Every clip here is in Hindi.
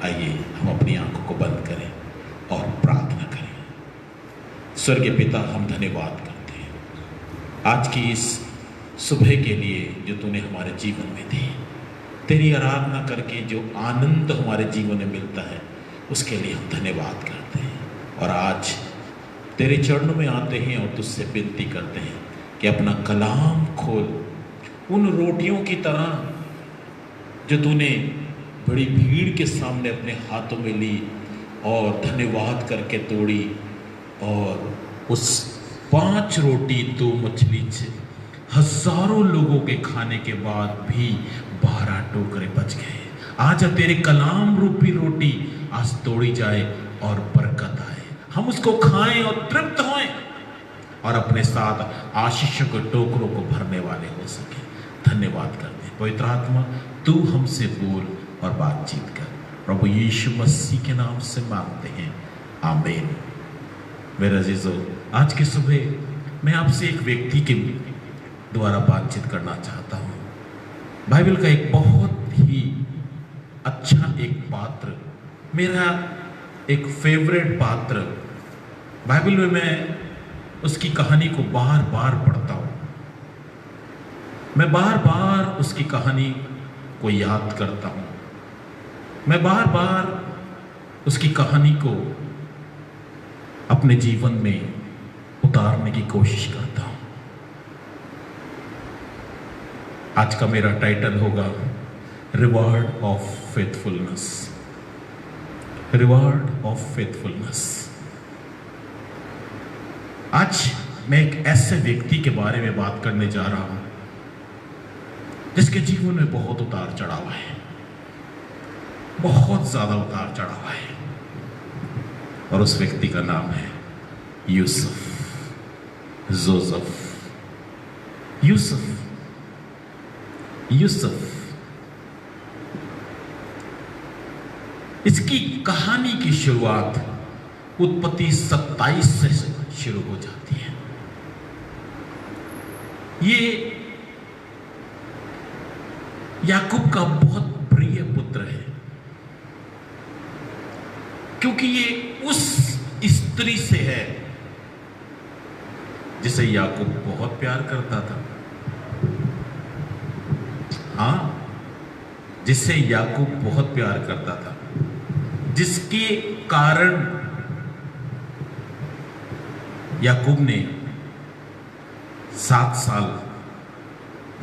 आइए हम अपनी आंखों को बंद करें और प्रार्थना करें। स्वर्गीय पिता, हम धन्यवाद करते हैं आज की इस सुबह के लिए जो तूने हमारे जीवन में दी। तेरी आराधना करके जो आनंद हमारे जीवन में मिलता है उसके लिए हम धन्यवाद करते हैं। और आज तेरे चरणों में आते हैं और तुझसे विनती करते हैं कि अपना कलाम खोल, उन रोटियों की तरह जो तूने बड़ी भीड़ के सामने अपने हाथों में ली और धन्यवाद करके तोड़ी, और उस 5 रोटी 2 मछली से हजारों लोगों के खाने के बाद भी 12 टोकरे बच गए। आज तेरे कलाम रूपी रोटी आज तोड़ी जाए और बरकत आए, हम उसको खाएं और तृप्त होएं और अपने साथ आशीषों के टोकरों को भरने वाले हो सके। धन्यवाद करते हैं पवित्र आत्मा, तू हमसे बोल और बातचीत कर। प्रभु यीशु मसीह के नाम से मांगते हैं, आमीन। मेरे अजीजों, आज की सुबह मैं आपसे एक व्यक्ति के द्वारा बातचीत करना चाहता हूँ। बाइबल का एक बहुत ही अच्छा एक पात्र, मेरा एक फेवरेट पात्र, बाइबल में मैं उसकी कहानी को बार बार पढ़ता हूँ। मैं बार बार उसकी कहानी को याद करता हूँ। मैं बार बार उसकी कहानी को अपने जीवन में उतारने की कोशिश करता हूँ। आज का मेरा टाइटल होगा reward of faithfulness. Reward of faithfulness. आज मैं एक ऐसे व्यक्ति के बारे में बात करने जा रहा हूं जिसके जीवन में बहुत उतार चढ़ाव है, बहुत ज्यादा उतार चढ़ाव है, और उस व्यक्ति का नाम है यूसुफ, जोसेफ। यूसुफ। इसकी कहानी की शुरुआत उत्पत्ति 27 से शुरू हो जाती है। ये याकूब का बहुत प्रिय पुत्र है, क्योंकि ये उस स्त्री से है जिसे याकूब बहुत प्यार करता था। हाँ, जिससे याकूब बहुत प्यार करता था, जिसके कारण याकूब ने 7 साल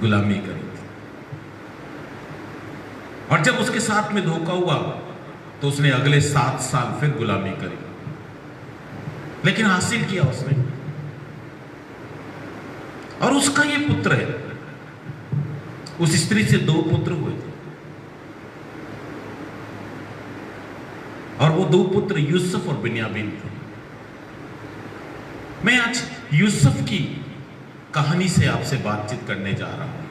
गुलामी करी थी। और जब उसके साथ में धोखा हुआ तो उसने अगले 7 साल फिर गुलामी करी, लेकिन हासिल किया उसने। और उसका ये पुत्र है। उस स्त्री से 2 पुत्र हुए थे, और वो 2 पुत्र यूसुफ और बिन्यामीन थे। मैं आज यूसुफ की कहानी से आपसे बातचीत करने जा रहा हूं।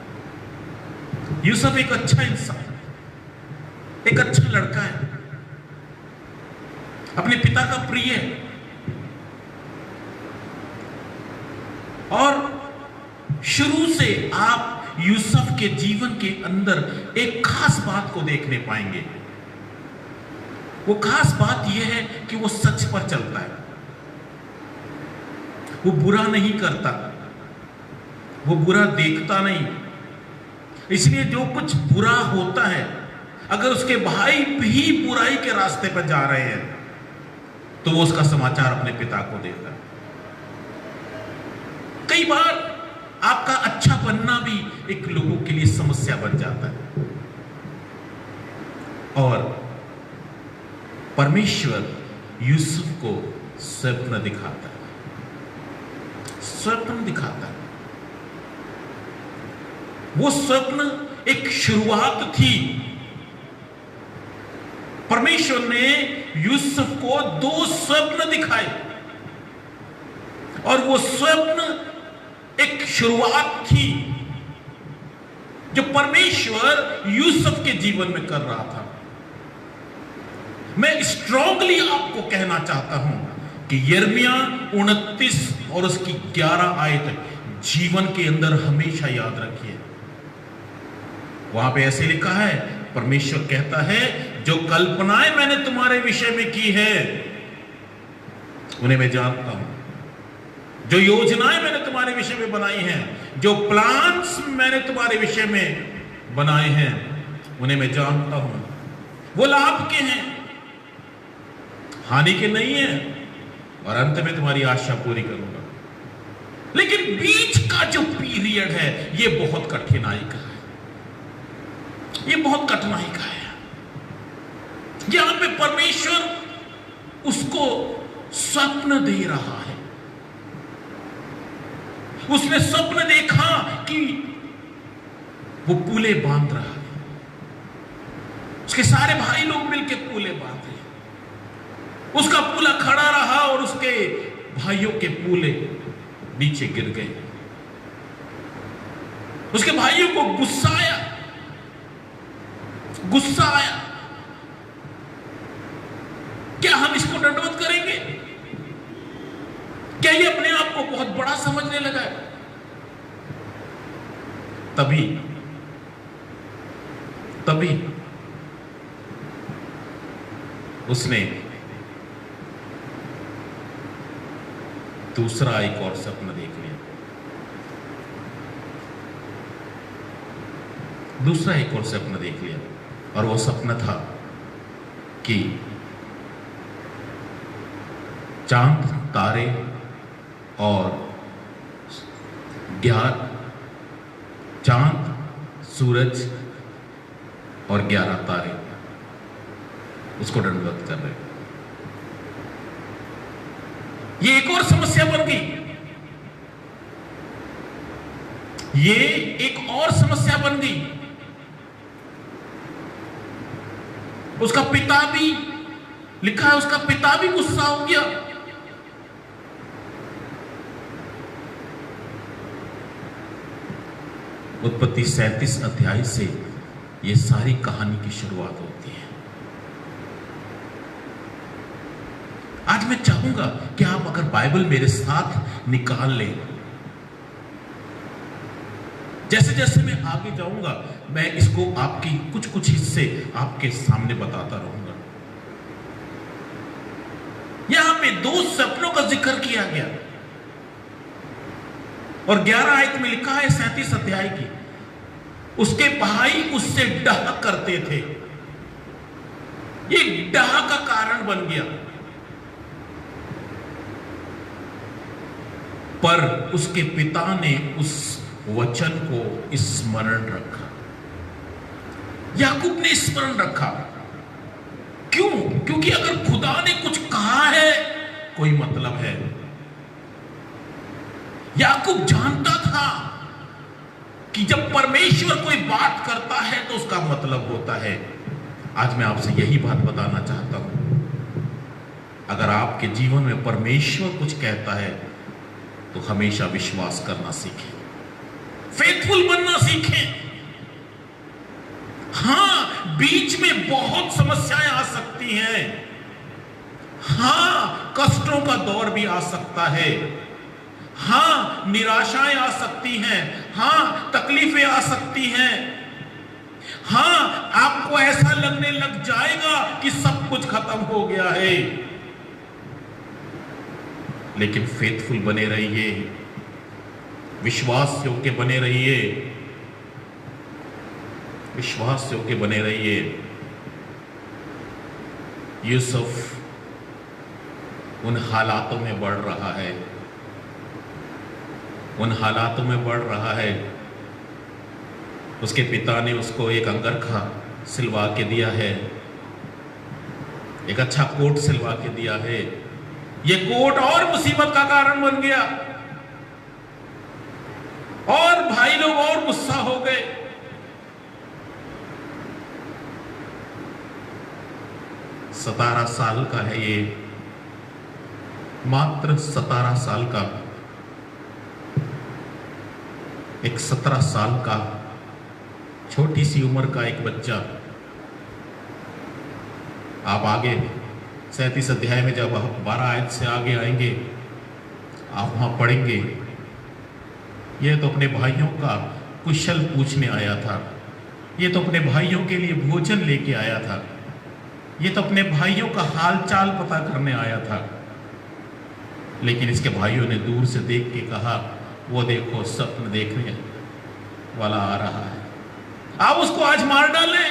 यूसुफ एक अच्छा इंसान, एक अच्छा लड़का है, अपने पिता का प्रिय है, और शुरू से आप यूसुफ के जीवन के अंदर एक खास बात को देखने पाएंगे। वो खास बात यह है कि वो सच पर चलता है, वो बुरा नहीं करता, वो बुरा देखता नहीं। इसलिए जो कुछ बुरा होता है, अगर उसके भाई भी बुराई के रास्ते पर जा रहे हैं तो वो उसका समाचार अपने पिता को देता है। कई बार आपका अच्छा बनना भी एक लोगों के लिए समस्या बन जाता है, और परमेश्वर यूसुफ को स्वप्न दिखाता है। स्वप्न दिखाता है। वो स्वप्न एक शुरुआत थी। परमेश्वर ने यूसुफ को 2 स्वप्न दिखाए, और वो स्वप्न एक शुरुआत थी जो परमेश्वर यूसुफ के जीवन में कर रहा था। मैं स्ट्रांगली आपको कहना चाहता हूं कि यिर्मयाह 29 और उसकी 11 आयत जीवन के अंदर हमेशा याद रखिए। वहां पे ऐसे लिखा है परमेश्वर कहता है जो कल्पनाएं मैंने तुम्हारे विषय में की है उन्हें मैं जानता हूं, जो योजनाएं मैंने तुम्हारे विषय में बनाई हैं, जो प्लान्स मैंने तुम्हारे विषय में बनाए हैं उन्हें मैं जानता हूं। वो लाभ के हैं, हानि के नहीं है, और अंत में तुम्हारी आशा पूरी करूंगा। लेकिन बीच का जो पीरियड है ये बहुत कठिनाई का है, ये बहुत कठिनाई का है। यहां पे परमेश्वर उसको स्वप्न दे रहा है। उसने स्वप्न देखा कि वो पूले बांध रहा है, उसके सारे भाई लोग मिलकर पूले बांध रहे, उसका पूला खड़ा रहा और उसके भाइयों के पूले नीचे गिर गए। उसके भाइयों को गुस्सा आया, गुस्सा आया, क्या हम इसको दंडवत करेंगे? क्या ये अपने आप को बहुत बड़ा समझने लगा है? तभी उसने दूसरा एक और सपना देख लिया। दूसरा एक और सपना देख लिया, और वो सपना था कि चांद, तारे और चांद, सूरज और 11 तारे उसको दंडवत कर रहे। ये एक और समस्या बन गई, ये एक और समस्या बन गई। उसका पिता भी, लिखा है उसका पिता भी गुस्सा हो गया। उत्पत्ति 37 अध्याय से ये सारी कहानी की शुरुआत होती है। आज मैं चाहूंगा कि आप अगर बाइबल मेरे साथ निकाल लें, जैसे जैसे मैं आगे जाऊंगा मैं इसको आपकी कुछ कुछ हिस्से आपके सामने बताता रहूंगा। यहां पे 2 सपनों का जिक्र किया गया और 11 आयत में लिखा है 37 अध्याय की, उसके भाई उससे डाह करते थे। ये डाह का कारण बन गया, पर उसके पिता ने उस वचन को स्मरण रखा। याकूब ने स्मरण रखा। क्यों? क्योंकि अगर खुदा ने कुछ कहा है कोई मतलब है। याकूब जानता था कि जब परमेश्वर कोई बात करता है तो उसका मतलब होता है। आज मैं आपसे यही बात बताना चाहता हूं, अगर आपके जीवन में परमेश्वर कुछ कहता है तो हमेशा विश्वास करना सीखें, फेथफुल बनना सीखें। हां, बीच में बहुत समस्याएं आ सकती हैं, हां कष्टों का दौर भी आ सकता है, हां निराशाएं आ सकती हैं, हां तकलीफें आ सकती हैं, हां आपको ऐसा लगने लग जाएगा कि सब कुछ खत्म हो गया है। लेकिन फेथफुल बने रहिए, विश्वास योग्य बने रहिए, विश्वास योग्य बने रहिए। यूसुफ उन हालातों में बढ़ रहा है, उन हालातों में बढ़ रहा है। उसके पिता ने उसको एक अंगरखा सिलवा के दिया है, एक अच्छा कोट सिलवा के दिया है। ये कोट और मुसीबत का कारण बन गया और भाई लोग और गुस्सा हो गए। सतारह साल का है ये, मात्र 17 साल का, एक 17 साल का छोटी सी उम्र का एक बच्चा। आप आगे 37 अध्याय में जब 12 आयत से आगे आएंगे आप वहां पढ़ेंगे, यह तो अपने भाइयों का कुशल पूछने आया था ये तो अपने भाइयों के लिए भोजन लेके आया था, ये तो अपने भाइयों का हालचाल पता करने आया था। लेकिन इसके भाइयों ने दूर से देख के कहा, वो देखो स्वप्न देखने वाला आ रहा है, आप उसको आज मार डालें,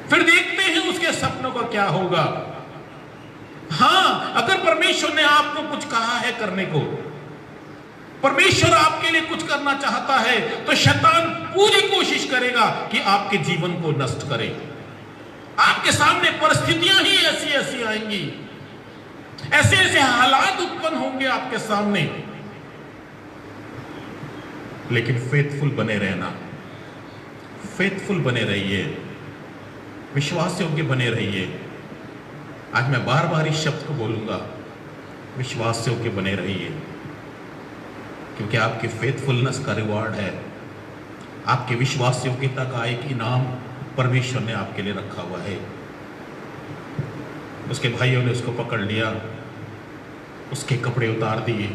फिर देखते हैं उसके सपनों का क्या होगा। हां, अगर परमेश्वर ने आपको कुछ कहा है करने को, परमेश्वर आपके लिए कुछ करना चाहता है, तो शैतान पूरी कोशिश करेगा कि आपके जीवन को नष्ट करे। आपके सामने परिस्थितियां ही ऐसी ऐसी आएंगी, ऐसे ऐसे हालात उत्पन्न होंगे आपके सामने, लेकिन फेथफुल बने रहना, फेथफुल बने रहिए, विश्वास योग्य बने रहिए। आज मैं बार बार इस शब्द को बोलूंगा, विश्वास योग्य बने रहिए, क्योंकि आपके फेथफुलनेस का रिवॉर्ड है, आपके विश्वास योग्यता का एक इनाम परमेश्वर ने आपके लिए रखा हुआ है। उसके भाइयों ने उसको पकड़ लिया, उसके कपड़े उतार दिए,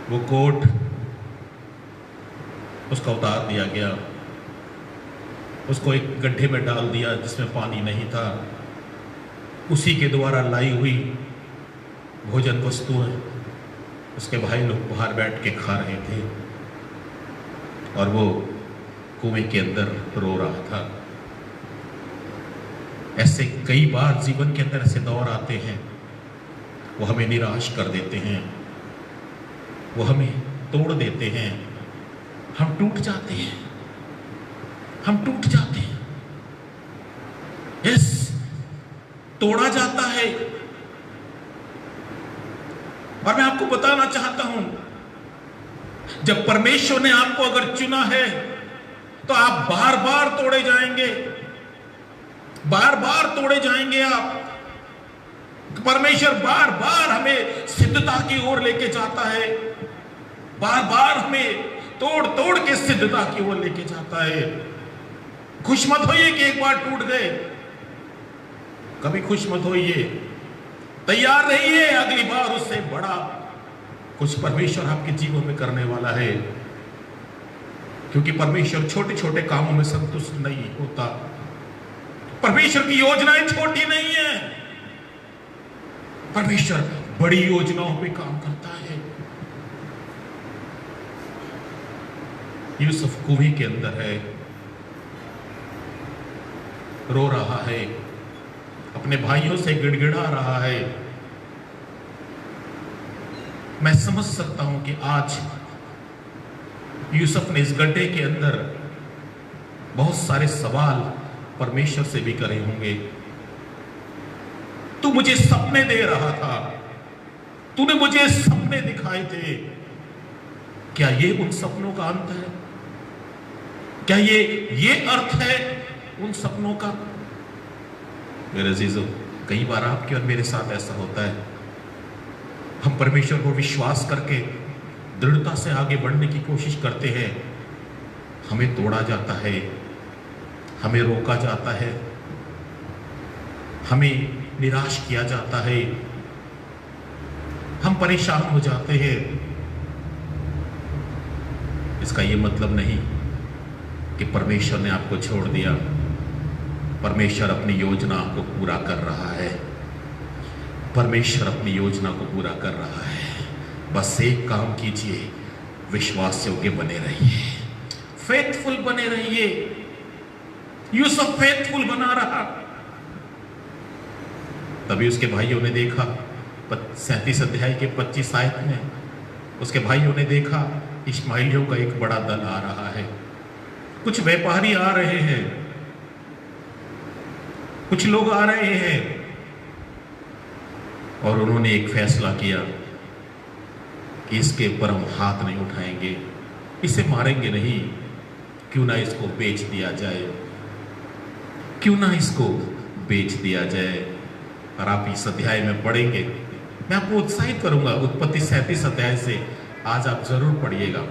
वो कोट उसका उतार दिया गया, उसको एक गड्ढे में डाल दिया जिसमें पानी नहीं था। उसी के द्वारा लाई हुई भोजन वस्तु है, उसके भाई लोग बाहर बैठ के खा रहे थे और वो कुएं के अंदर रो रहा था। ऐसे कई बार जीवन के अंदर ऐसे दौर आते हैं, वो हमें निराश कर देते हैं, वो हमें तोड़ देते हैं, हम टूट जाते हैं, हम टूट जाते हैं, यस, तोड़ा जाता है। और मैं आपको बताना चाहता हूं, जब परमेश्वर ने आपको अगर चुना है तो आप बार बार तोड़े जाएंगे, बार बार तोड़े जाएंगे आप। परमेश्वर बार बार हमें सिद्धता की ओर लेके जाता है, बार बार हमें तोड़ तोड़ के सिद्धता की ओर लेके जाता है। खुश मत होइए कि एक बार टूट गए, कभी खुश मत होइए, तैयार रहिए, अगली बार उससे बड़ा कुछ परमेश्वर आपके जीवन में करने वाला है। क्योंकि परमेश्वर छोटे छोटे कामों में संतुष्ट नहीं होता, परमेश्वर की योजनाएं छोटी नहीं है, परमेश्वर बड़ी योजनाओं पे काम करता है। यूसुफ कुएं के अंदर है, रो रहा है, अपने भाइयों से गिड़गिड़ा रहा है। मैं समझ सकता हूं कि आज यूसुफ ने इस गड्ढे के अंदर बहुत सारे सवाल परमेश्वर से भी करे होंगे। तू मुझे सपने दे रहा था, तूने मुझे सपने दिखाए थे, क्या ये उन सपनों का अंत है? क्या ये अर्थ है उन सपनों का? मेरे अजीजों, कई बार आपके और मेरे साथ ऐसा होता है, हम परमेश्वर को विश्वास करके दृढ़ता से आगे बढ़ने की कोशिश करते हैं, हमें तोड़ा जाता है, हमें रोका जाता है, हमें निराश किया जाता है, हम परेशान हो जाते हैं। इसका यह मतलब नहीं कि परमेश्वर ने आपको छोड़ दिया, परमेश्वर अपनी योजना को पूरा कर रहा है, परमेश्वर अपनी योजना को पूरा कर रहा है। बस एक काम कीजिए, विश्वास योग्य बने रहिए, फेथफुल बने रहिए। यूसुफ फेथफुल बना रहा। तभी उसके भाइयों ने देखा, 37 अध्याय के 25 आयत में उसके भाइयों ने देखा इश्माएलियों का एक बड़ा दल आ रहा है, कुछ व्यापारी आ रहे हैं, कुछ लोग आ रहे हैं, और उन्होंने एक फैसला किया कि इसके ऊपर हम हाथ नहीं उठाएंगे, इसे मारेंगे नहीं, क्यों ना इसको बेच दिया जाए, क्यों ना इसको बेच दिया जाए। और आप इस अध्याय में पढ़ेंगे, मैं आपको उत्साहित करूंगा, उत्पत्ति 37 अध्याय से आज आप जरूर पढ़िएगा,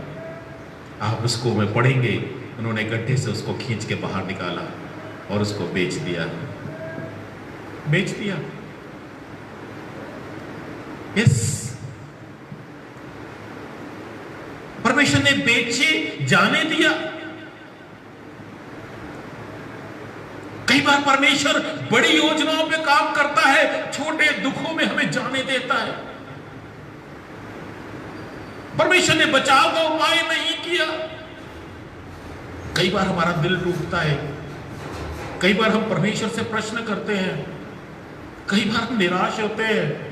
आप उसको में पढ़ेंगे। उन्होंने गड्ढे से उसको खींच के बाहर निकाला और उसको बेच दिया, बेच दिया। यस, परमेश्वर ने हमें बेचे जाने दिया। कई बार परमेश्वर बड़ी योजनाओं पे काम करता है, छोटे दुखों में हमें जाने देता है। परमेश्वर ने बचाव का उपाय नहीं किया। कई बार हमारा दिल टूटता है, कई बार हम परमेश्वर से प्रश्न करते हैं, कई बार हम निराश होते हैं।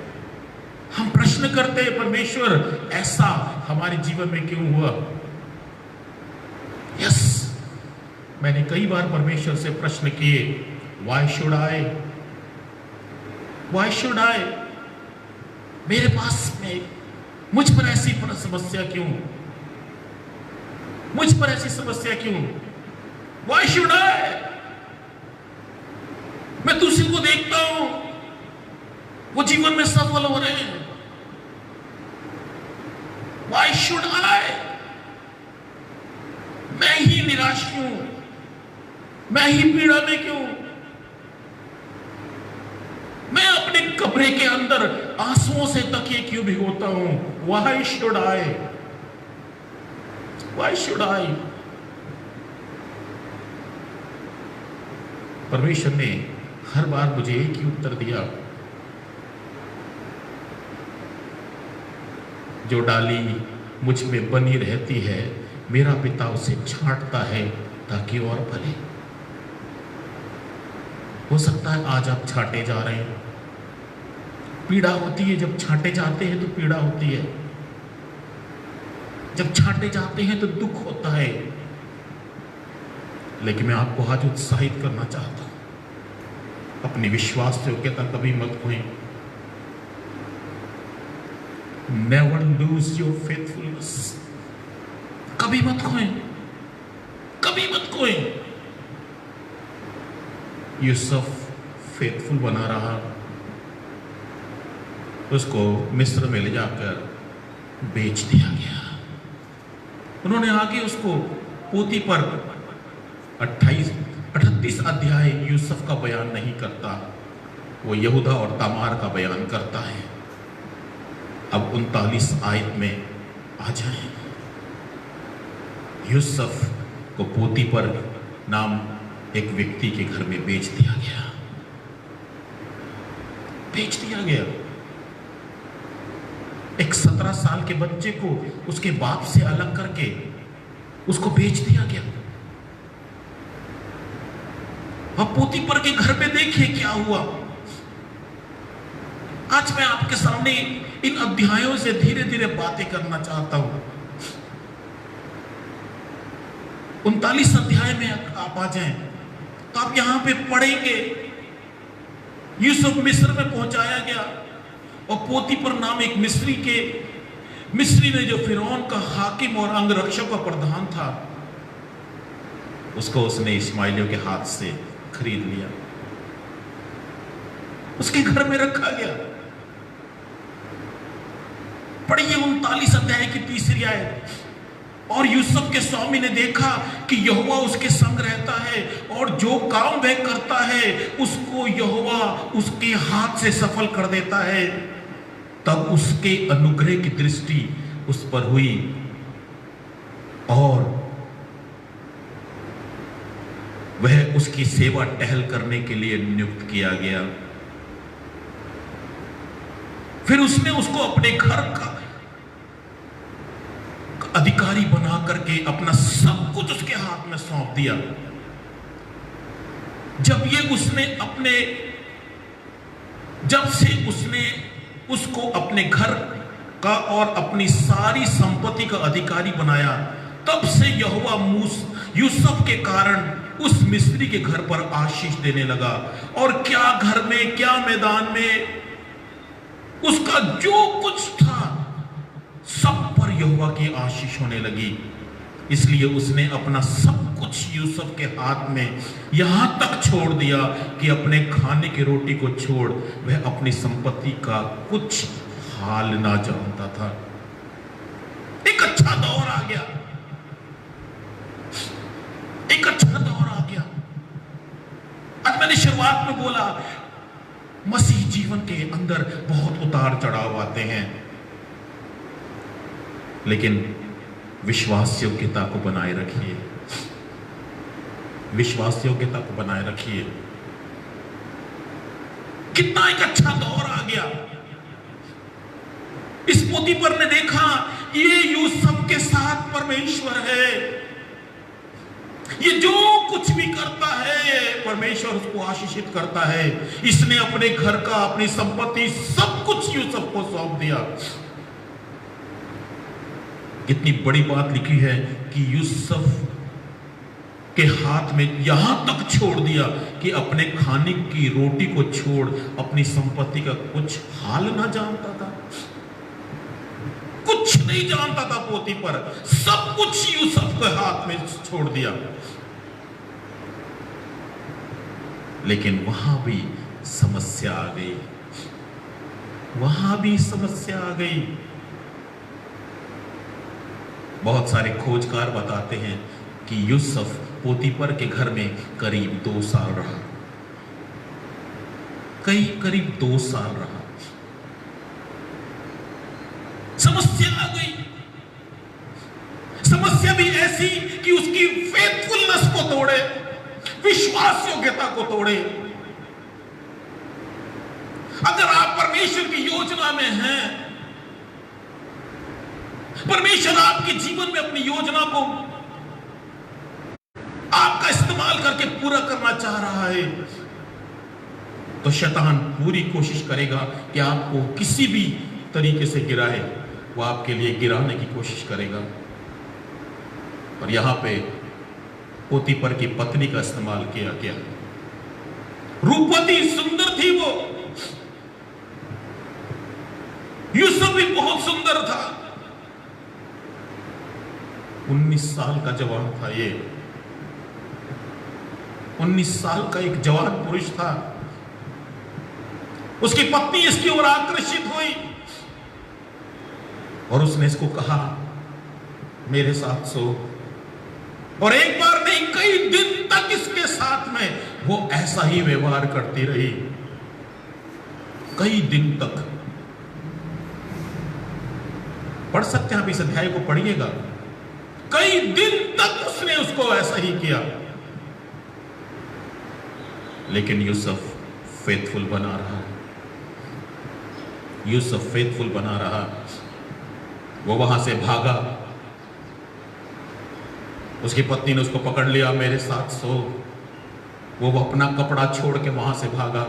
हम प्रश्न करते हैं, परमेश्वर ऐसा हमारे जीवन में क्यों हुआ? यस, मैंने कई बार परमेश्वर से प्रश्न किए, why should I, why should I, मेरे पास में मुझ पर ऐसी समस्या क्यों, मुझ पर ऐसी समस्या क्यों? Why should I? मैं दूसरे को देखता हूं, वो जीवन में सफल हो रहे हैं। Why should I? मैं ही निराश क्यों, मैं ही पीड़ा में क्यों? मैं अपने कमरे के अंदर आंसुओं से तकिए क्यों भिगोता हूं? Why should I? Why should I? परमेश्वर ने हर बार मुझे एक ही उत्तर दिया, जो डाली मुझ में बनी रहती है, मेरा पिता उसे छांटता है ताकि और फले। हो सकता है आज आप छांटे जा रहे हैं, पीड़ा होती है, जब छांटे जाते हैं तो पीड़ा होती है, जब छांटे जाते हैं तो दुख होता है। लेकिन मैं आपको आज उत्साहित करना चाहता हूं, अपनी विश्वास योग्यता कभी मत खोएं। नेवर लूज योर फेथफुलनेस, कभी मत खोएं, कभी मत खोएं। यूसुफ फेथफुल बना रहा, उसको मिस्र में ले जाकर बेच दिया गया। उन्होंने आगे उसको पोतीफर 38 अध्याय यूसुफ का बयान नहीं करता, वो यहूदा और तामार का बयान करता है। अब 39 आयत में आ जाए। यूसुफ को पोतीफर नाम एक व्यक्ति के घर में बेच दिया गया, बेच दिया गया। एक 17 साल के बच्चे को उसके बाप से अलग करके उसको बेच दिया गया। अब पोतीफर के घर पे देखिए क्या हुआ। आज मैं आपके सामने इन अध्यायों से धीरे धीरे बातें करना चाहता हूं। 39 अध्याय में आप आ जाएं तो आप यहां पे पढ़ेंगे, यूसुफ मिस्र में पहुंचाया गया और पोतीफर नाम एक मिस्री ने जो फिरौन का हाकिम और अंगरक्षक का प्रधान था, उसको उसने इस्माइलियों के हाथ से खरीद लिया, उसके घर में रखा गया। पढ़िए 39 अध्याय की 3 आयत। और यूसुफ के स्वामी ने देखा कि यहोवा उसके संग रहता है और जो काम वह करता है उसको यहोवा उसके हाथ से सफल कर देता है। तब उसके अनुग्रह की दृष्टि उस पर हुई और वह उसकी सेवा टहल करने के लिए नियुक्त किया गया। फिर उसने उसको अपने घर का अधिकारी बना करके अपना सब कुछ उसके हाथ में सौंप दिया। जब से उसने उसको अपने घर का और अपनी सारी संपत्ति का अधिकारी बनाया, तब से यहोवा यूसुफ के कारण उस मिस्री के घर पर आशीष देने लगा। और क्या घर में, क्या मैदान में, उसका जो कुछ था सब पर यहोवा की आशीष होने लगी। इसलिए उसने अपना सब कुछ यूसुफ के हाथ में यहां तक छोड़ दिया कि अपने खाने की रोटी को छोड़ वह अपनी संपत्ति का कुछ हाल ना जानता था। एक अच्छा दौर आ गया, एक अच्छा दौर आ गया। आज मैंने शुरुआत में बोला, मसीह जीवन के अंदर बहुत उतार चढ़ाव आते हैं, लेकिन विश्वास योग्यता को बनाए रखिए, विश्वास योग्यता को बनाए रखिए। कितना एक अच्छा दौर आ गया। इस पोतीफर ने देखा ये यूसुफ के साथ परमेश्वर है, ये जो कुछ भी करता है परमेश्वर उसको आशीषित करता है। इसने अपने घर का, अपनी संपत्ति, सब कुछ यूसुफ को सौंप दिया। कितनी बड़ी बात लिखी है कि यूसुफ के हाथ में यहां तक छोड़ दिया कि अपने खाने की रोटी को छोड़ अपनी संपत्ति का कुछ हाल ना जानता था, कुछ नहीं जानता था पोतीफर, सब कुछ यूसुफ के हाथ में छोड़ दिया। लेकिन वहां भी समस्या आ गई, वहां भी समस्या आ गई। बहुत सारे खोजकार बताते हैं कि यूसुफ पोतीफर के घर में करीब 2 साल रहा, करीब 2 साल रहा। समस्या आ गई, समस्या भी ऐसी कि उसकी फेथफुलनेस को तोड़े, विश्वास योग्यता को तोड़े। अगर आप परमेश्वर की योजना में हैं, परमेश्वर आपके जीवन में अपनी योजना को आपका इस्तेमाल करके पूरा करना चाह रहा है, तो शैतान पूरी कोशिश करेगा कि आपको किसी भी तरीके से गिराए। वो आपके लिए गिराने की कोशिश करेगा। और यहां पे पोतीफर की पत्नी का इस्तेमाल किया गया। रूपवती, सुंदर थी वो, यूसुफ भी बहुत सुंदर था। 19 साल का जवान था ये, 19 साल का एक जवान पुरुष था। उसकी पत्नी इसकी ओर आकर्षित हुई और उसने इसको कहा मेरे साथ सो। और एक बार नहीं, कई दिन तक इसके साथ में वो ऐसा ही व्यवहार करती रही, कई दिन तक। पढ़ सकते हैं आप इस अध्याय को, पढ़िएगा। कई दिन तक उसने उसको ऐसा ही किया। लेकिन यूसुफ फेथफुल बना रहा, यूसुफ फेथफुल बना रहा। वो वहां से भागा, उसकी पत्नी ने उसको पकड़ लिया, मेरे साथ सो। वो अपना कपड़ा छोड़ के वहां से भागा।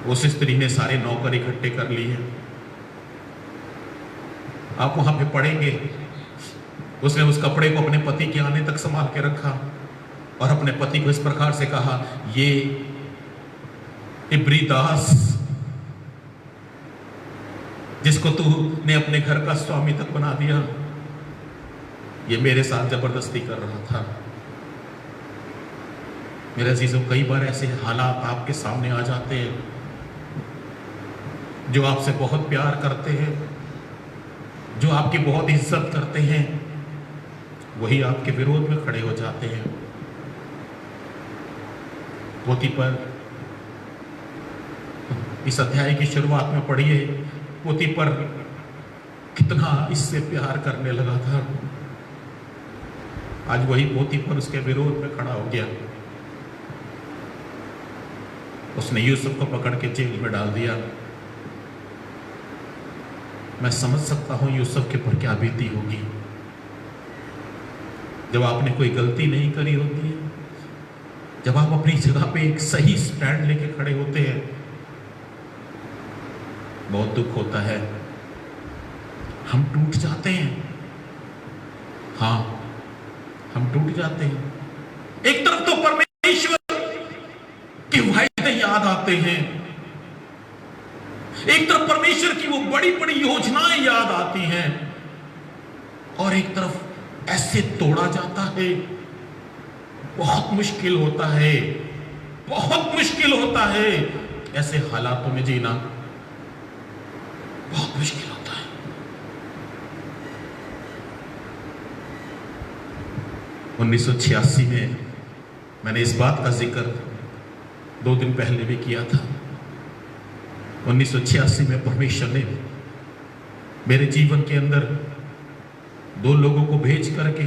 उस स्त्री ने सारे नौकर इकट्ठे कर लिए। आप वहां पे पढ़ेंगे, उसने उस कपड़े को अपने पति के आने तक संभाल के रखा और अपने पति को इस प्रकार से कहा, ये इब्री दास जिसको तूने अपने घर का स्वामी तक बना दिया, ये मेरे साथ जबरदस्ती कर रहा था। मेरे अजीजों, कई बार ऐसे हालात आपके सामने आ जाते हैं, जो आपसे बहुत प्यार करते हैं, जो आपकी बहुत इज्जत करते हैं, वही आपके विरोध में खड़े हो जाते हैं। पोतीफर, इस अध्याय की शुरुआत में पढ़िए, पोतीफर कितना इससे प्यार करने लगा था। आज वही पोतीफर उसके विरोध में खड़ा हो गया। उसने यूसुफ को पकड़ के जेल में डाल दिया। मैं समझ सकता हूं यूसुफ के ऊपर क्या बीती होगी जब आपने कोई गलती नहीं करी होती है, जब आप अपनी जगह पे एक सही स्टैंड लेके खड़े होते हैं। बहुत दुख होता है, हम टूट जाते हैं। हाँ, हम टूट जाते हैं। एक तरफ तो परमेश्वर के वायदे याद आते हैं, एक तरफ परमेश्वर की वो बड़ी बड़ी योजनाएं याद आती हैं, और एक तरफ ऐसे तोड़ा जाता है। बहुत मुश्किल होता है, बहुत मुश्किल होता है ऐसे हालातों में जीना, बहुत मुश्किल होता है। 1986 में मैंने इस बात का जिक्र 2 दिन पहले भी किया था। 1986 में परमेश्वर ने मेरे जीवन के अंदर 2 लोगों को भेज करके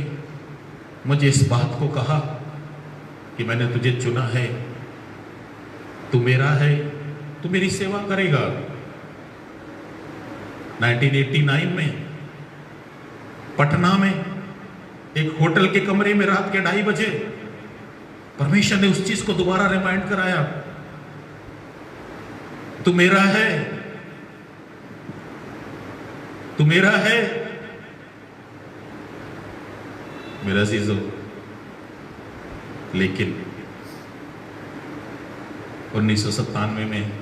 मुझे इस बात को कहा कि मैंने तुझे चुना है, तू मेरा है, तू मेरी सेवा करेगा। 1989 में पटना में एक होटल के कमरे में रात के 2:30 बजे परमेश्वर ने उस चीज को दोबारा रिमाइंड कराया, तू मेरा है, तू मेरा है। मेरा अजीजों, लेकिन 1997 में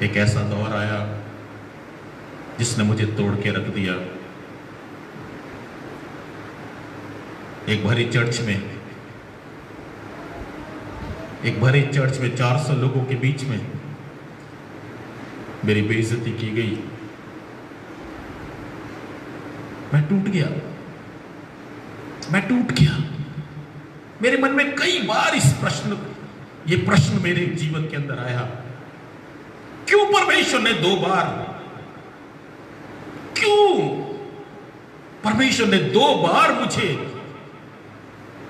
एक ऐसा दौर आया जिसने मुझे तोड़ के रख दिया। एक भरी चर्च में 400 लोगों के बीच में मेरी बेइज्जती की गई। मैं टूट गया। मेरे मन में कई बार ये प्रश्न मेरे जीवन के अंदर आया, क्यों परमेश्वर ने 2 बार, क्यों परमेश्वर ने 2 बार मुझे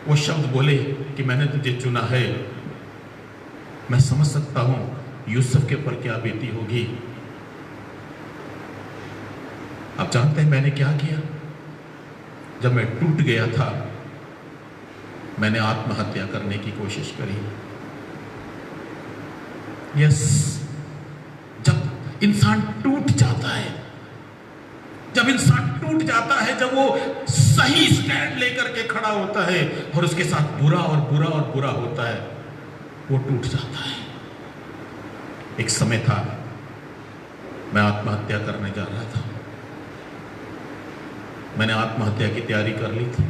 वो शब्द बोले कि मैंने तुझे चुना है। मैं समझ सकता हूं यूसुफ के ऊपर क्या बीती होगी। आप जानते हैं मैंने क्या किया? जब मैं टूट गया था, मैंने आत्महत्या करने की कोशिश करी। यस, जब इंसान टूट जाता है, जब वो सही स्टैंड लेकर के खड़ा होता है और उसके साथ बुरा होता है, वो टूट जाता है। एक समय था मैं आत्महत्या करने जा रहा था। मैंने आत्महत्या की तैयारी कर ली थी।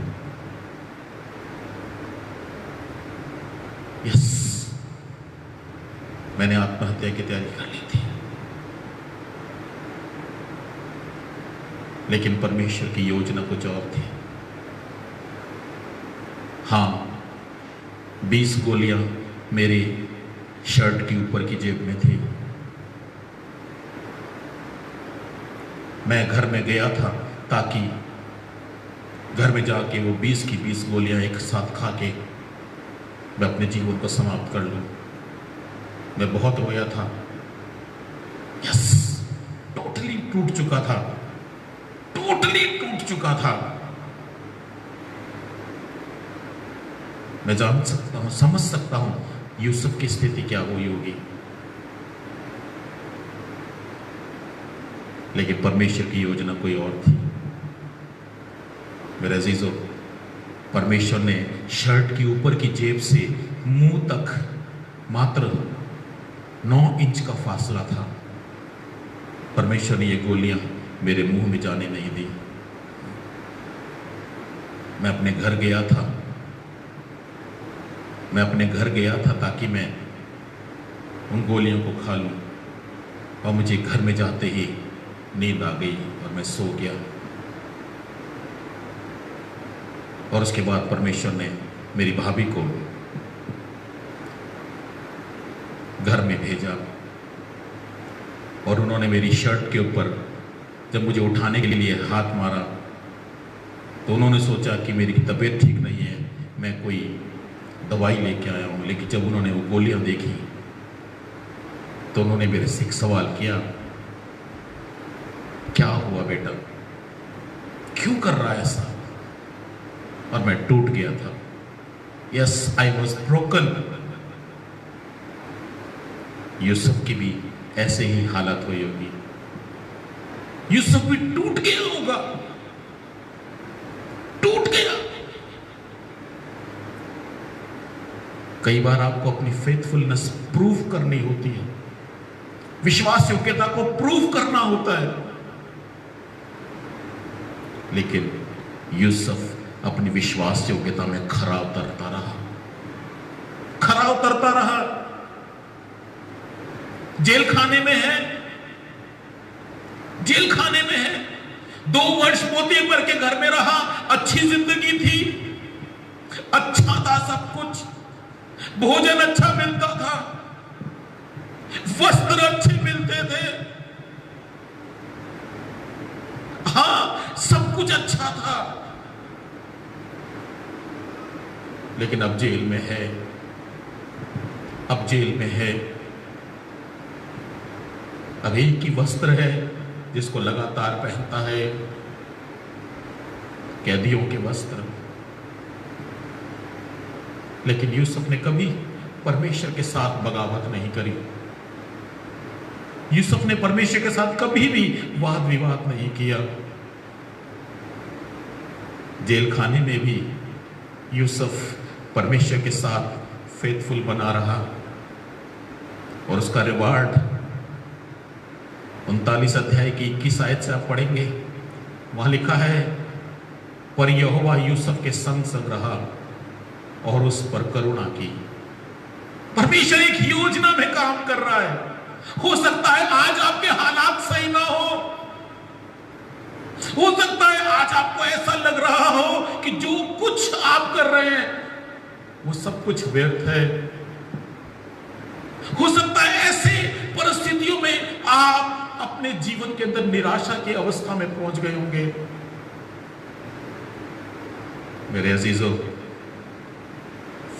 यस, मैंने आत्महत्या की तैयारी कर ली थी, लेकिन परमेश्वर की योजना कुछ और थी। हां, 20 गोलियां मेरे शर्ट के ऊपर की जेब में थी। मैं घर में गया था ताकि घर में जाके वो 20 की 20 गोलियां एक साथ खा के मैं अपने जीवन को समाप्त कर लूं। मैं बहुत रोया था। यस, टोटली टूट चुका था। मैं जान सकता हूं, समझ सकता हूं यूसुफ की स्थिति क्या हुई होगी, लेकिन परमेश्वर की योजना कोई और थी। मेरे अजीजों, परमेश्वर ने शर्ट की ऊपर की जेब से मुंह तक मात्र 9 इंच का फासला था। परमेश्वर ने ये गोलियां मेरे मुंह में जाने नहीं दी। मैं अपने घर गया था ताकि मैं उन गोलियों को खा लूं, और मुझे घर में जाते ही नींद आ गई और मैं सो गया। और उसके बाद परमेश्वर ने मेरी भाभी को घर में भेजा और उन्होंने मेरी शर्ट के ऊपर जब मुझे उठाने के लिए हाथ मारा तो उन्होंने सोचा कि मेरी तबीयत ठीक नहीं है, मैं कोई दवाई लेके आया हूं। लेकिन जब उन्होंने वो गोलियां देखी तो उन्होंने मेरे से एक सवाल किया, क्या हुआ बेटा, क्यों कर रहा है ऐसा? और मैं टूट गया था। Yes, I was broken. Yusuf की भी ऐसे ही हालत हुई होगी। यूसुफ भी टूट गया होगा, टूट गया। कई बार आपको अपनी फेथफुलनेस प्रूव करनी होती है, विश्वास योग्यता को प्रूव करना होता है। लेकिन यूसुफ अपनी विश्वास योग्यता में खरा उतरता रहा। जेल खाने में है, 2 वर्ष मोती भर के घर में रहा। अच्छी जिंदगी थी, अच्छा था सब कुछ, भोजन अच्छा मिलता था, वस्त्र अच्छे मिलते थे, हाँ, सब कुछ अच्छा था, लेकिन अब जेल में है, अब जेल में है। अब एक ही वस्त्र है जिसको लगातार पहनता है, कैदियों के वस्त्र। लेकिन यूसुफ ने कभी परमेश्वर के साथ बगावत नहीं करी। यूसुफ ने परमेश्वर के साथ कभी भी वाद विवाद नहीं किया। जेल खाने में भी यूसुफ परमेश्वर के साथ फेथफुल बना रहा, और उसका रिवार्ड 39 अध्याय की 21 आयत से आप पढ़ेंगे। वहां लिखा है, पर यहोवा यूसुफ के संग संग रहा और उस पर करुणा की। परमेश्वर एक योजना में काम कर रहा है। हो सकता है आज आपके हालात सही ना हो सकता है आज आपको ऐसा लग रहा हो कि जो कुछ आप कर रहे हैं वो सब कुछ व्यर्थ है। हो सकता है ऐसे परिस्थितियों में आप अपने जीवन के अंदर निराशा की अवस्था में पहुंच गए होंगे। मेरे अजीजों,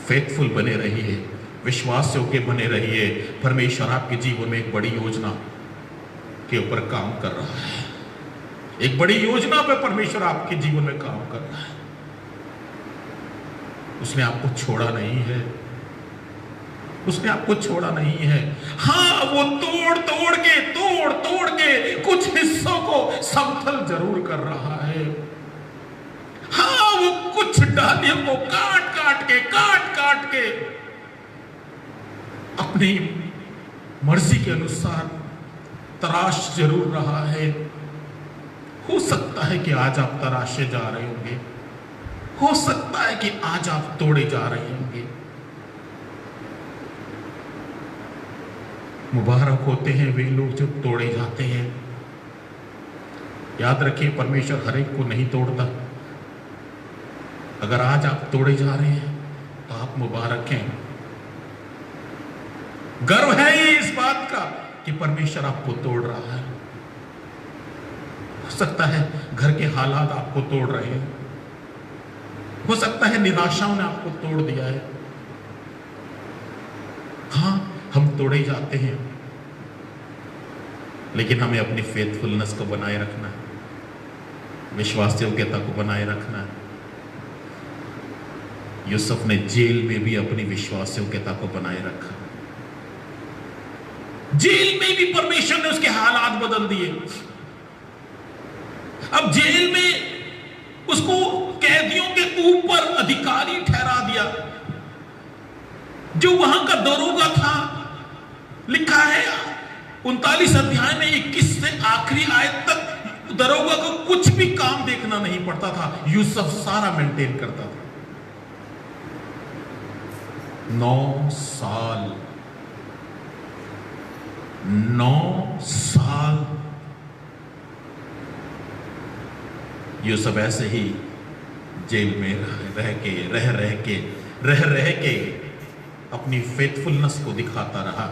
फेथफुल बने रहिए, विश्वास योग्य बने रहिए। परमेश्वर आपके जीवन में एक बड़ी योजना के ऊपर काम कर रहा है। एक बड़ी योजना पे परमेश्वर आपके जीवन में काम कर रहा है। उसने आपको छोड़ा नहीं है, उसने आपको छोड़ा नहीं है। हाँ, वो तोड़ तोड़ के कुछ हिस्सों को समतल जरूर कर रहा है। हाँ, वो कुछ डालियों को काट काट के अपनी मर्जी के अनुसार तराश जरूर रहा है। हो सकता है कि आज आप तराशे जा रहे होंगे, हो सकता है कि आज आप तोड़े जा रहे होंगे। मुबारक होते हैं वे लोग जो तोड़े जाते हैं। याद रखिए, परमेश्वर हर एक को नहीं तोड़ता। अगर आज आप तोड़े जा रहे हैं तो आप मुबारक हैं। गर्व है ये इस बात का कि परमेश्वर आपको तोड़ रहा है। हो सकता है घर के हालात आपको तोड़ रहे हैं, हो सकता है निराशाओं ने आपको तोड़ दिया है। हाँ, हम तोड़े जाते हैं, लेकिन हमें अपनी फेथफुलनेस को बनाए रखना है, विश्वास योग्यता को बनाए रखना है। यूसुफ ने जेल में भी अपनी विश्वास योग्यता को बनाए रखा। जेल में भी परमेश्वर ने उसके हालात बदल दिए। अब जेल में उसको कैदियों के ऊपर अधिकारी ठहरा दिया। जो वहां का दरोगा था, लिखा है 39 अध्याय में 21 से आखिरी आयत तक दरोगा को कुछ भी काम देखना नहीं पड़ता था, यूसुफ सारा मेंटेन करता था। 9 साल यूसुफ ऐसे ही जेल में रह के अपनी फेथफुलनेस को दिखाता रहा,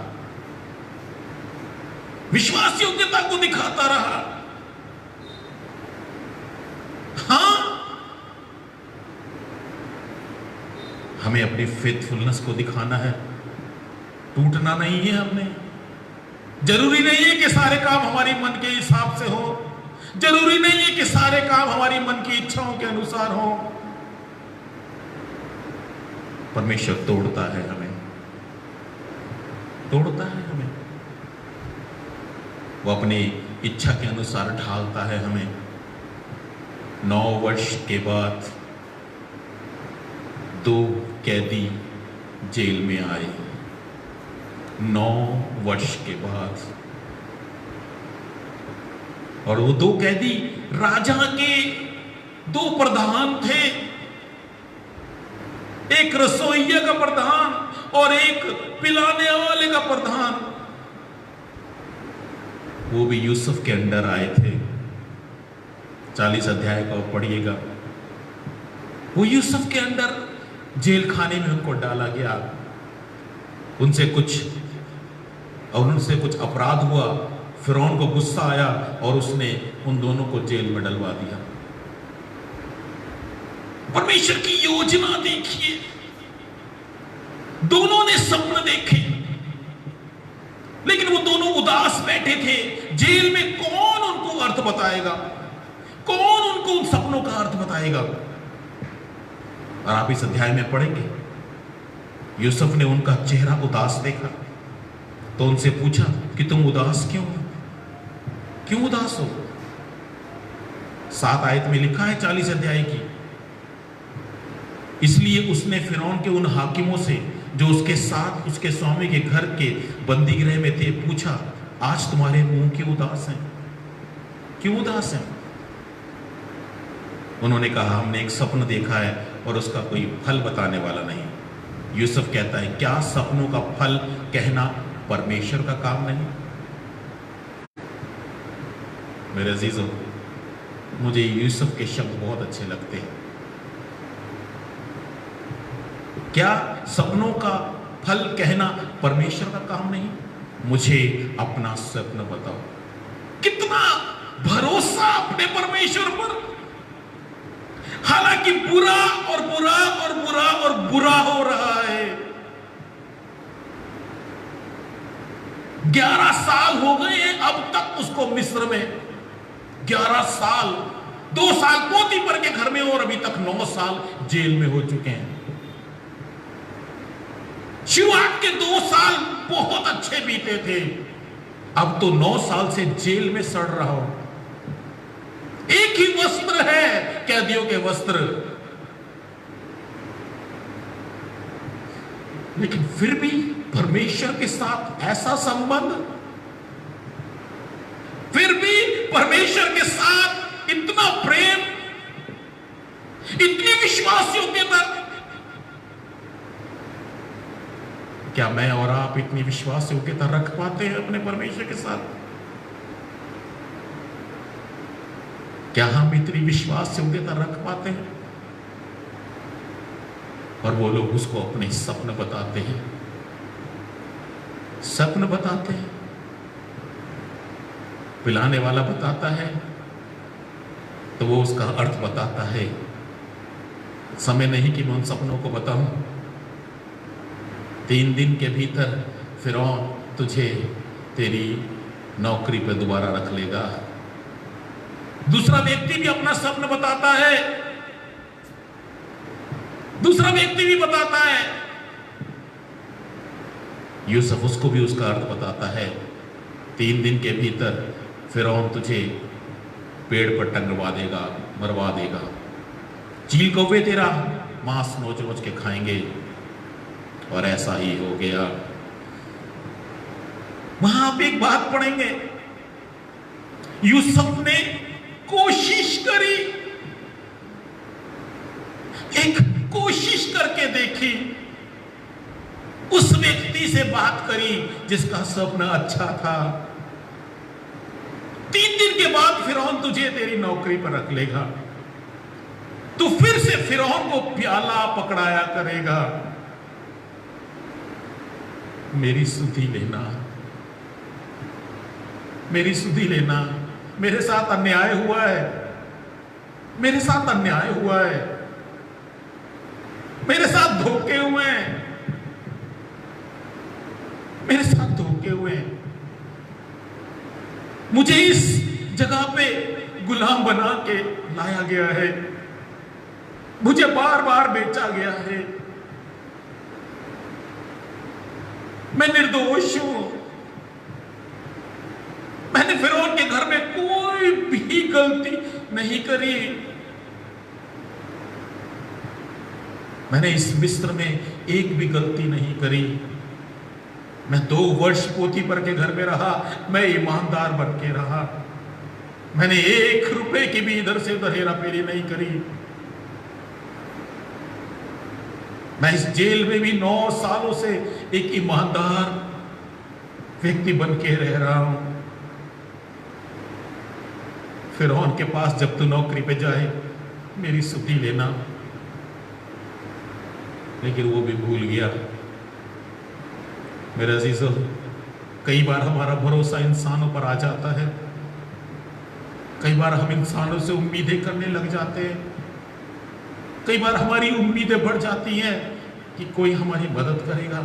विश्वास योग्यता को दिखाता रहा। हाँ, हमें अपनी फेथफुलनेस को दिखाना है, टूटना नहीं है हमने। जरूरी नहीं है कि सारे काम हमारी मन के हिसाब से हो, जरूरी नहीं है कि सारे काम हमारी मन की इच्छाओं के अनुसार हो। परमेश्वर तोड़ता है हमें, तोड़ता है हमें। वो अपनी इच्छा के अनुसार ढालता है हमें। 9 वर्ष के बाद 2 कैदी जेल में आए। 9 वर्ष के बाद, और वो 2 कैदी राजा के 2 प्रधान थे, एक रसोइया का प्रधान और एक पिलाने वाले का प्रधान। वो भी यूसुफ के अंडर आए थे। 40 अध्याय का पढ़िएगा। वो यूसुफ के अंडर जेल खाने में उनको डाला गया। उनसे कुछ अपराध हुआ, फिरौन को गुस्सा आया और उसने उन दोनों को जेल में डलवा दिया। परमेश्वर की योजना देखिए, दोनों ने स्वप्न देखे, लेकिन वो दोनों उदास बैठे थे। जेल में कौन उनको अर्थ बताएगा, कौन उनको उन सपनों का अर्थ बताएगा? और आप इस अध्याय में पढ़ेंगे, यूसुफ ने उनका चेहरा उदास देखा तो उनसे पूछा कि तुम उदास क्यों हो, क्यों उदास हो? 7 आयत में लिखा है 40 अध्याय की। इसलिए उसने फिरौन के उन हाकिमों से जो उसके साथ उसके स्वामी के घर के बंदी गृह में थे पूछा, आज तुम्हारे मुंह क्यों उदास हैं, क्यों उदास हैं? उन्होंने कहा, हमने एक स्वप्न देखा है और उसका कोई फल बताने वाला नहीं। यूसुफ कहता है, क्या सपनों का फल कहना परमेश्वर का काम नहीं? मेरे अजीजों, मुझे यूसुफ के शब्द बहुत अच्छे लगते हैं। क्या सपनों का फल कहना परमेश्वर का काम नहीं? मुझे अपना स्वप्न बताओ। कितना भरोसा अपने परमेश्वर पर। हालांकि बुरा और बुरा और बुरा और बुरा हो रहा है। 11 साल हो गए हैं अब तक उसको मिस्र में, 11 साल, 2 साल पोतीपर के घर में और अभी तक 9 साल जेल में हो चुके हैं। शुरुआत के 2 साल बहुत अच्छे बीते थे, अब तो 9 साल से जेल में सड़ रहा हो। एक ही वस्त्र है, कैदियों के वस्त्र, लेकिन फिर भी परमेश्वर के साथ ऐसा संबंध, फिर भी परमेश्वर के साथ इतना प्रेम, इतनी विश्वास योग्यता। क्या मैं और आप इतनी विश्वास योग्यता रख पाते हैं अपने परमेश्वर के साथ? क्या हम इतनी विश्वास योग्यता रख पाते हैं? और वो लोग उसको अपने सपने बताते हैं, सपने बताते हैं। पिलाने वाला बताता है तो वो उसका अर्थ बताता है। समय नहीं कि मैं उन सपनों को बताऊं। 3 दिन के भीतर फिरौन तुझे तेरी नौकरी पर दोबारा रख लेगा। दूसरा व्यक्ति भी अपना स्वप्न बताता है, दूसरा व्यक्ति भी बताता है। यूसुफ उसको भी उसका अर्थ बताता है। 3 दिन के भीतर फिरौन तुझे पेड़ पर टंगवा देगा, मरवा देगा। चील कौवे तेरा मांस नोच नोच के खाएंगे। और ऐसा ही हो गया। वहां आप एक बात पढ़ेंगे, यूसुफ ने कोशिश करी, एक कोशिश करके देखी, उस व्यक्ति से बात करी जिसका स्वप्न अच्छा था। 3 दिन के बाद फिरौन तुझे तेरी नौकरी पर रख लेगा, तू फिर से फिरौन को प्याला पकड़ाया करेगा। मेरी सुधि लेना, मेरी सुधि लेना। मेरे साथ अन्याय हुआ है, मेरे साथ अन्याय हुआ है, मेरे साथ धोखे हुए हैं, मेरे साथ धोखे हुए हैं। मुझे इस जगह पे गुलाम बना के लाया गया है, मुझे बार बार बेचा गया है, मैं निर्दोष हूं। मैंने फिरौन के घर में कोई भी गलती नहीं करी। मैंने इस मिस्र में एक भी गलती नहीं करी। मैं 2 वर्ष पोतीपर के घर में रहा, मैं ईमानदार बन के रहा। मैंने 1 रुपए की भी इधर से उधर हेरा फेरी नहीं करी। मैं इस जेल में भी 9 सालों से एक ईमानदार व्यक्ति बन के रह रहा हूं। फिरौन के पास जब तू नौकरी पे जाए मेरी सुधि लेना, लेकिन वो भी भूल गया। मेरे अजीजों, कई बार हमारा भरोसा इंसानों पर आ जाता है, कई बार हम इंसानों से उम्मीदें करने लग जाते हैं, कई बार हमारी उम्मीदें बढ़ जाती हैं कि कोई हमारी मदद करेगा।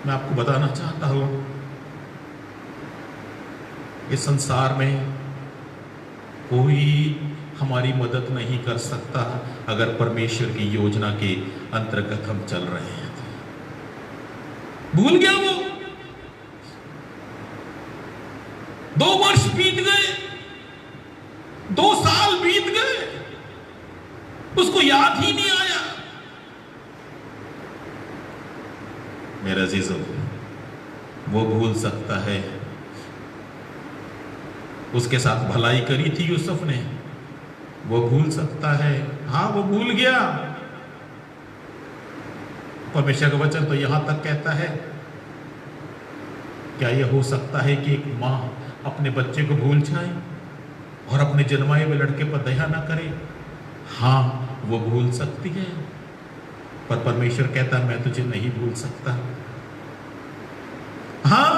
मैं आपको बताना चाहता हूं, इस संसार में कोई हमारी मदद नहीं कर सकता अगर परमेश्वर की योजना के अंतर्गत हम चल रहे हैं। भूल गया वो? 2 वर्ष बीत गए, 2 साल बीत गए, उसको याद ही नहीं आया। मेरे अजीजों, वो भूल सकता है, उसके साथ भलाई करी थी यूसुफ ने, वो भूल सकता है। हाँ, वो भूल गया। परमेश्वर का वचन तो यहां तक कहता है, क्या यह हो सकता है कि एक मां अपने बच्चे को भूल जाए और अपने जन्माए हुए लड़के पर दया ना करे? हाँ, वो भूल सकती है, पर परमेश्वर कहता है मैं तुझे नहीं भूल सकता। हाँ,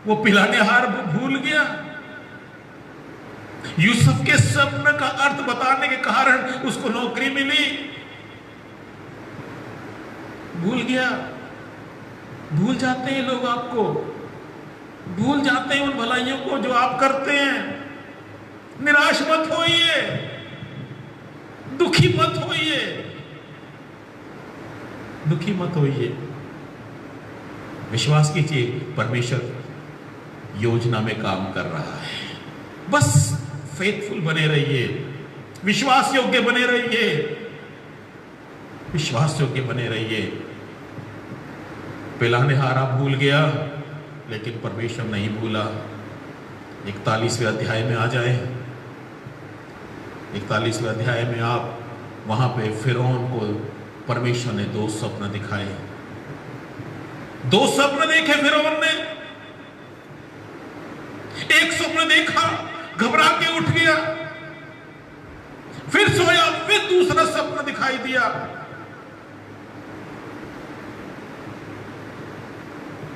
वो पिलानेहार भूल गया। यूसुफ के स्वप्न का अर्थ बताने के कारण उसको नौकरी मिली, भूल गया। भूल जाते हैं लोग आपको, भूल जाते हैं उन भलाइयों को जो आप करते हैं। निराश मत होइए, दुखी मत होइए, दुखी मत होइए। विश्वास कीजिए, परमेश्वर योजना में काम कर रहा है। बस फेथफुल बने रहिए, विश्वास योग्य बने रहिए, विश्वास योग्य बने रहिए। पिलानेहारा भूल गया, लेकिन परमेश्वर नहीं भूला। 41वें अध्याय में आ जाए। 41वें अध्याय में आप वहां पे फिरौन को परमेश्वर ने 2 स्वप्न दिखाए। 2 स्वप्न देखे फिरौन ने। एक स्वप्न देखा, घबरा के उठ गया, फिर सोया, फिर दूसरा स्वप्न दिखाई दिया।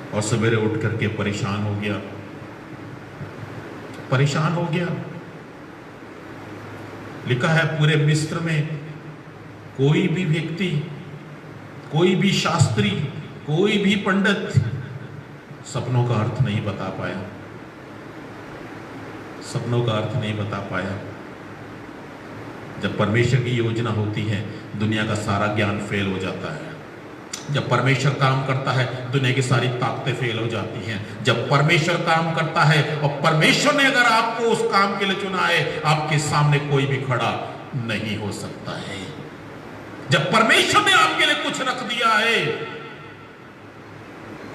और सवेरे उठ करके परेशान हो गया, परेशान हो गया। लिखा है पूरे मिस्र में कोई भी व्यक्ति, कोई भी शास्त्री, कोई भी पंडित सपनों का अर्थ नहीं बता पाया, सपनों का अर्थ नहीं बता पाया। जब परमेश्वर की योजना होती है, दुनिया का सारा ज्ञान फेल हो जाता है। जब परमेश्वर काम करता है, दुनिया की सारी ताकतें फेल हो जाती हैं। जब परमेश्वर काम करता है और परमेश्वर ने अगर आपको उस काम के लिए चुना है, आपके सामने कोई भी खड़ा नहीं हो सकता है। जब परमेश्वर ने आपके लिए कुछ रख दिया है,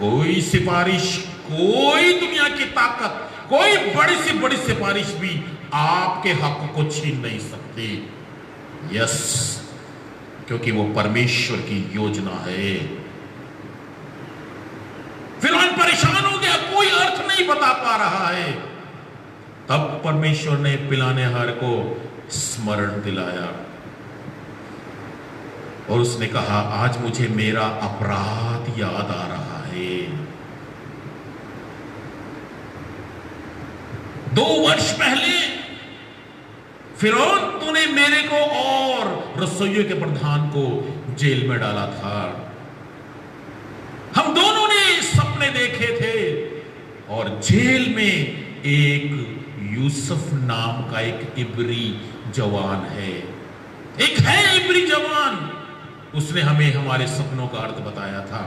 कोई सिफारिश, कोई दुनिया की ताकत, कोई बड़ी से बड़ी सिफारिश भी आपके हक को छीन नहीं सकती। यस, क्योंकि वो परमेश्वर की योजना है। फिरौन परेशान हो गया, कोई अर्थ नहीं बता पा रहा है। तब परमेश्वर ने पिलानेहार को स्मरण दिलाया और उसने कहा, आज मुझे मेरा अपराध याद आ रहा है। 2 वर्ष पहले फिरौन, तूने मेरे को और रसोइयों के प्रधान को जेल में डाला था। हम दोनों ने सपने देखे थे और जेल में एक यूसुफ नाम का एक इब्री जवान है, एक है इब्री जवान, उसने हमें हमारे सपनों का अर्थ बताया था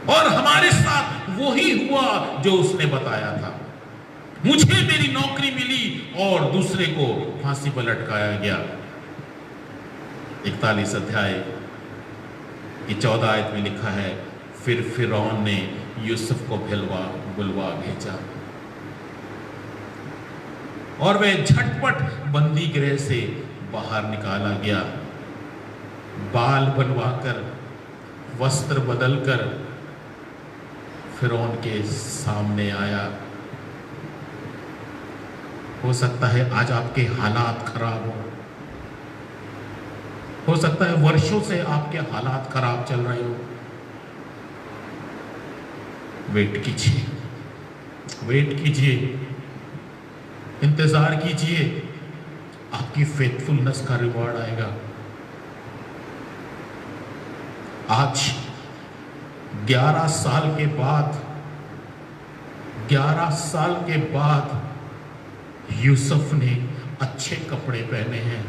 और हमारे साथ वही हुआ जो उसने बताया था। मुझे मेरी नौकरी मिली और दूसरे को फांसी पर लटकाया गया। 41 अध्याय की 14 आयत में लिखा है, फिर फिरौन ने यूसुफ को बुलवा भेजा और वह झटपट बंदी गृह से बाहर निकाला गया। बाल बनवाकर, वस्त्र बदलकर फिरौन के सामने आया। हो सकता है आज आपके हालात खराब हो सकता है वर्षों से आपके हालात खराब चल रहे हो, वेट कीजिए, वेट कीजिए, इंतजार कीजिए, आपकी फेथफुलनेस का रिवॉर्ड आएगा। आज 11 साल के बाद, 11 साल के बाद यूसुफ ने अच्छे कपड़े पहने हैं।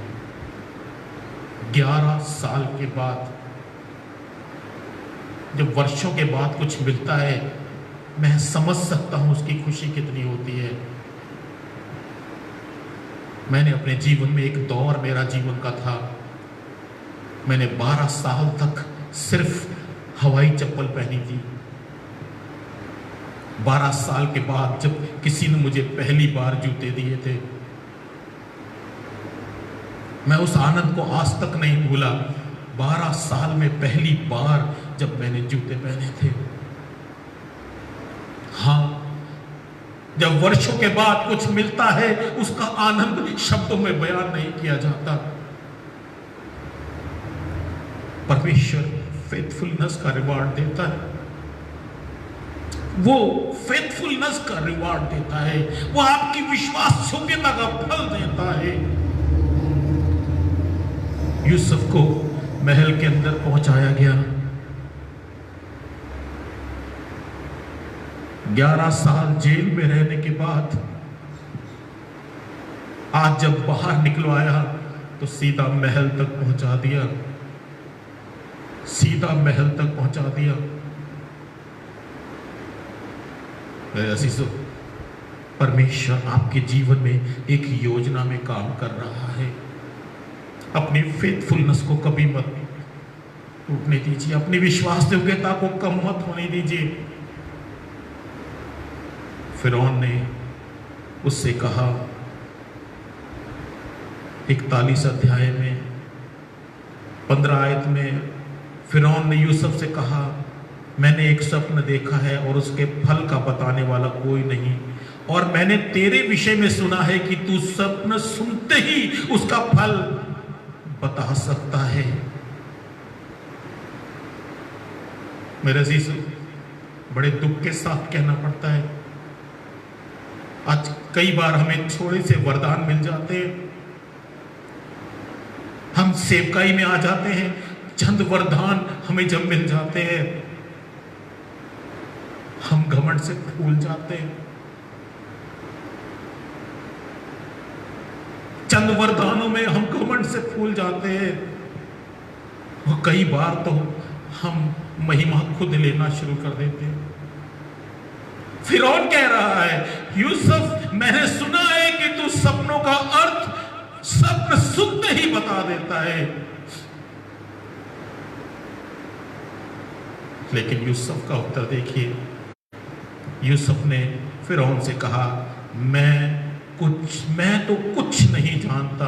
11 साल के बाद, जब वर्षों के बाद कुछ मिलता है, मैं समझ सकता हूं उसकी खुशी कितनी होती है। मैंने अपने जीवन में एक दौर मेरा जीवन का था, मैंने 12 साल तक सिर्फ हवाई चप्पल पहनी थी। 12 साल के बाद जब किसी ने मुझे पहली बार जूते दिए थे, मैं उस आनंद को आज तक नहीं भूला। 12 साल में पहली बार जब मैंने जूते पहने थे। हाँ, जब वर्षों के बाद कुछ मिलता है, उसका आनंद शब्दों में बयान नहीं किया जाता। परमेश्वर फेथफुलनेस का रिवॉर्ड देता है, वो फेथफुलनेस का रिवॉर्ड देता है, वो आपकी विश्वास योग्यता का फल देता है। यूसुफ को महल के अंदर पहुंचाया गया। 11 साल जेल में रहने के बाद आज जब बाहर निकलवाया तो सीधा महल तक पहुंचा दिया, सीधा महल तक पहुंचा दिया। मेरे अजीजों, परमेश्वर आपके जीवन में एक योजना में काम कर रहा है। अपनी फेथफुलनेस को कभी मत टूटने दीजिए, अपनी विश्वास योग्यता को कम मत होने दीजिए। फिरौन ने उससे कहा 41 अध्याय में 15 आयत में, फिरौन ने यूसुफ से कहा, मैंने एक स्वप्न देखा है और उसके फल का बताने वाला कोई नहीं, और मैंने तेरे विषय में सुना है कि तू स्वप्न सुनते ही उसका फल बता सकता है। मेरे अजीज, बड़े दुख के साथ कहना पड़ता है, आज कई बार हमें थोड़े से वरदान मिल जाते हैं, हम सेवकाई में आ जाते हैं, चंद वरदान हमें जब मिल जाते हैं, हम घमंड से फूल जाते हैं। चंद वरदानों में हम घमंड से फूल जाते हैं, और कई बार तो हम महिमा खुद लेना शुरू कर देते हैं। फिरौन कह रहा है, यूसुफ, मैंने सुना है कि तू सपनों का अर्थ स्वप्न सुनते ही बता देता है। लेकिन यूसुफ का उत्तर देखिए। यूसुफ ने फिरौन से कहा, मैं तो कुछ नहीं जानता,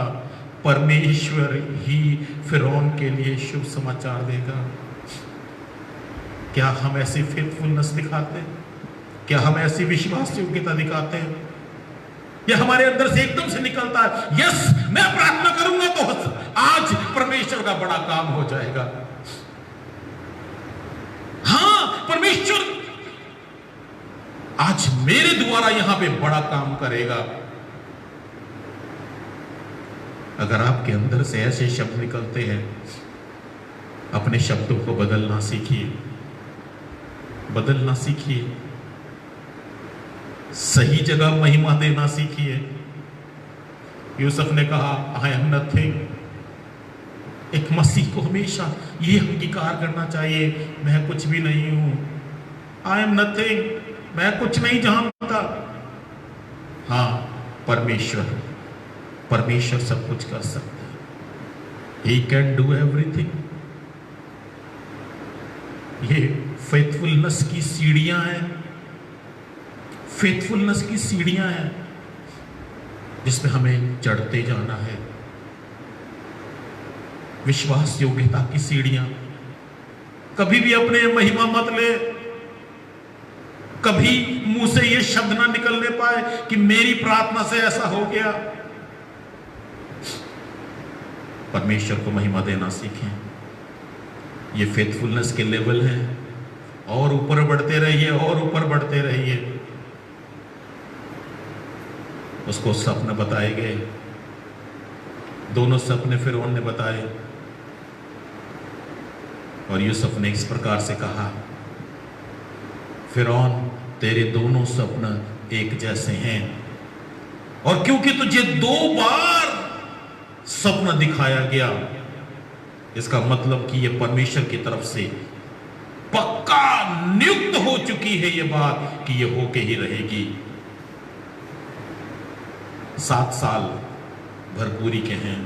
परमेश्वर ही फिरौन के लिए शुभ समाचार देगा। क्या हम ऐसी फेथफुलनेस दिखाते हैं? क्या हम ऐसी विश्वास योग्यता दिखाते हैं? या हमारे अंदर से एकदम से निकलता है, यस, मैं प्रार्थना करूंगा तो आज परमेश्वर का बड़ा काम हो जाएगा। हाँ, परमेश्वर आज मेरे द्वारा यहां पे बड़ा काम करेगा। अगर आपके अंदर से ऐसे शब्द निकलते हैं, अपने शब्दों को बदलना सीखिए, बदलना सीखिए, सही जगह महिमा देना सीखिए। यूसुफ ने कहा, आई एम नथिंग। एक मसीह को हमेशा ये अंगीकार करना चाहिए, मैं कुछ भी नहीं हूं, आई एम नथिंग, मैं कुछ नहीं जानता। हाँ, परमेश्वर सब कुछ कर सकता है। He can do everything। ये फेथफुलनेस की सीढ़ियां हैं, फेथफुलनेस की सीढ़ियां हैं जिसमें हमें चढ़ते जाना है। विश्वास योग्यता की सीढ़ियां। कभी भी अपने महिमा मत ले, कभी मुंह से ये शब्द ना निकलने पाए कि मेरी प्रार्थना से ऐसा हो गया। परमेश्वर को महिमा देना सीखें। ये फेथफुलनेस के लेवल हैं। और ऊपर बढ़ते रहिए और ऊपर बढ़ते रहिए। उसको सपने बताए गए, दोनों सपने फिरौन ने बताए, और यूसुफ ने इस प्रकार से कहा, फिरौन तेरे दोनों सपने एक जैसे हैं, और क्योंकि तुझे 2 बार सपना दिखाया गया, इसका मतलब कि यह परमेश्वर की तरफ से पक्का नियुक्त हो चुकी है यह बात कि यह होके ही रहेगी। 7 साल भरपूरी के हैं,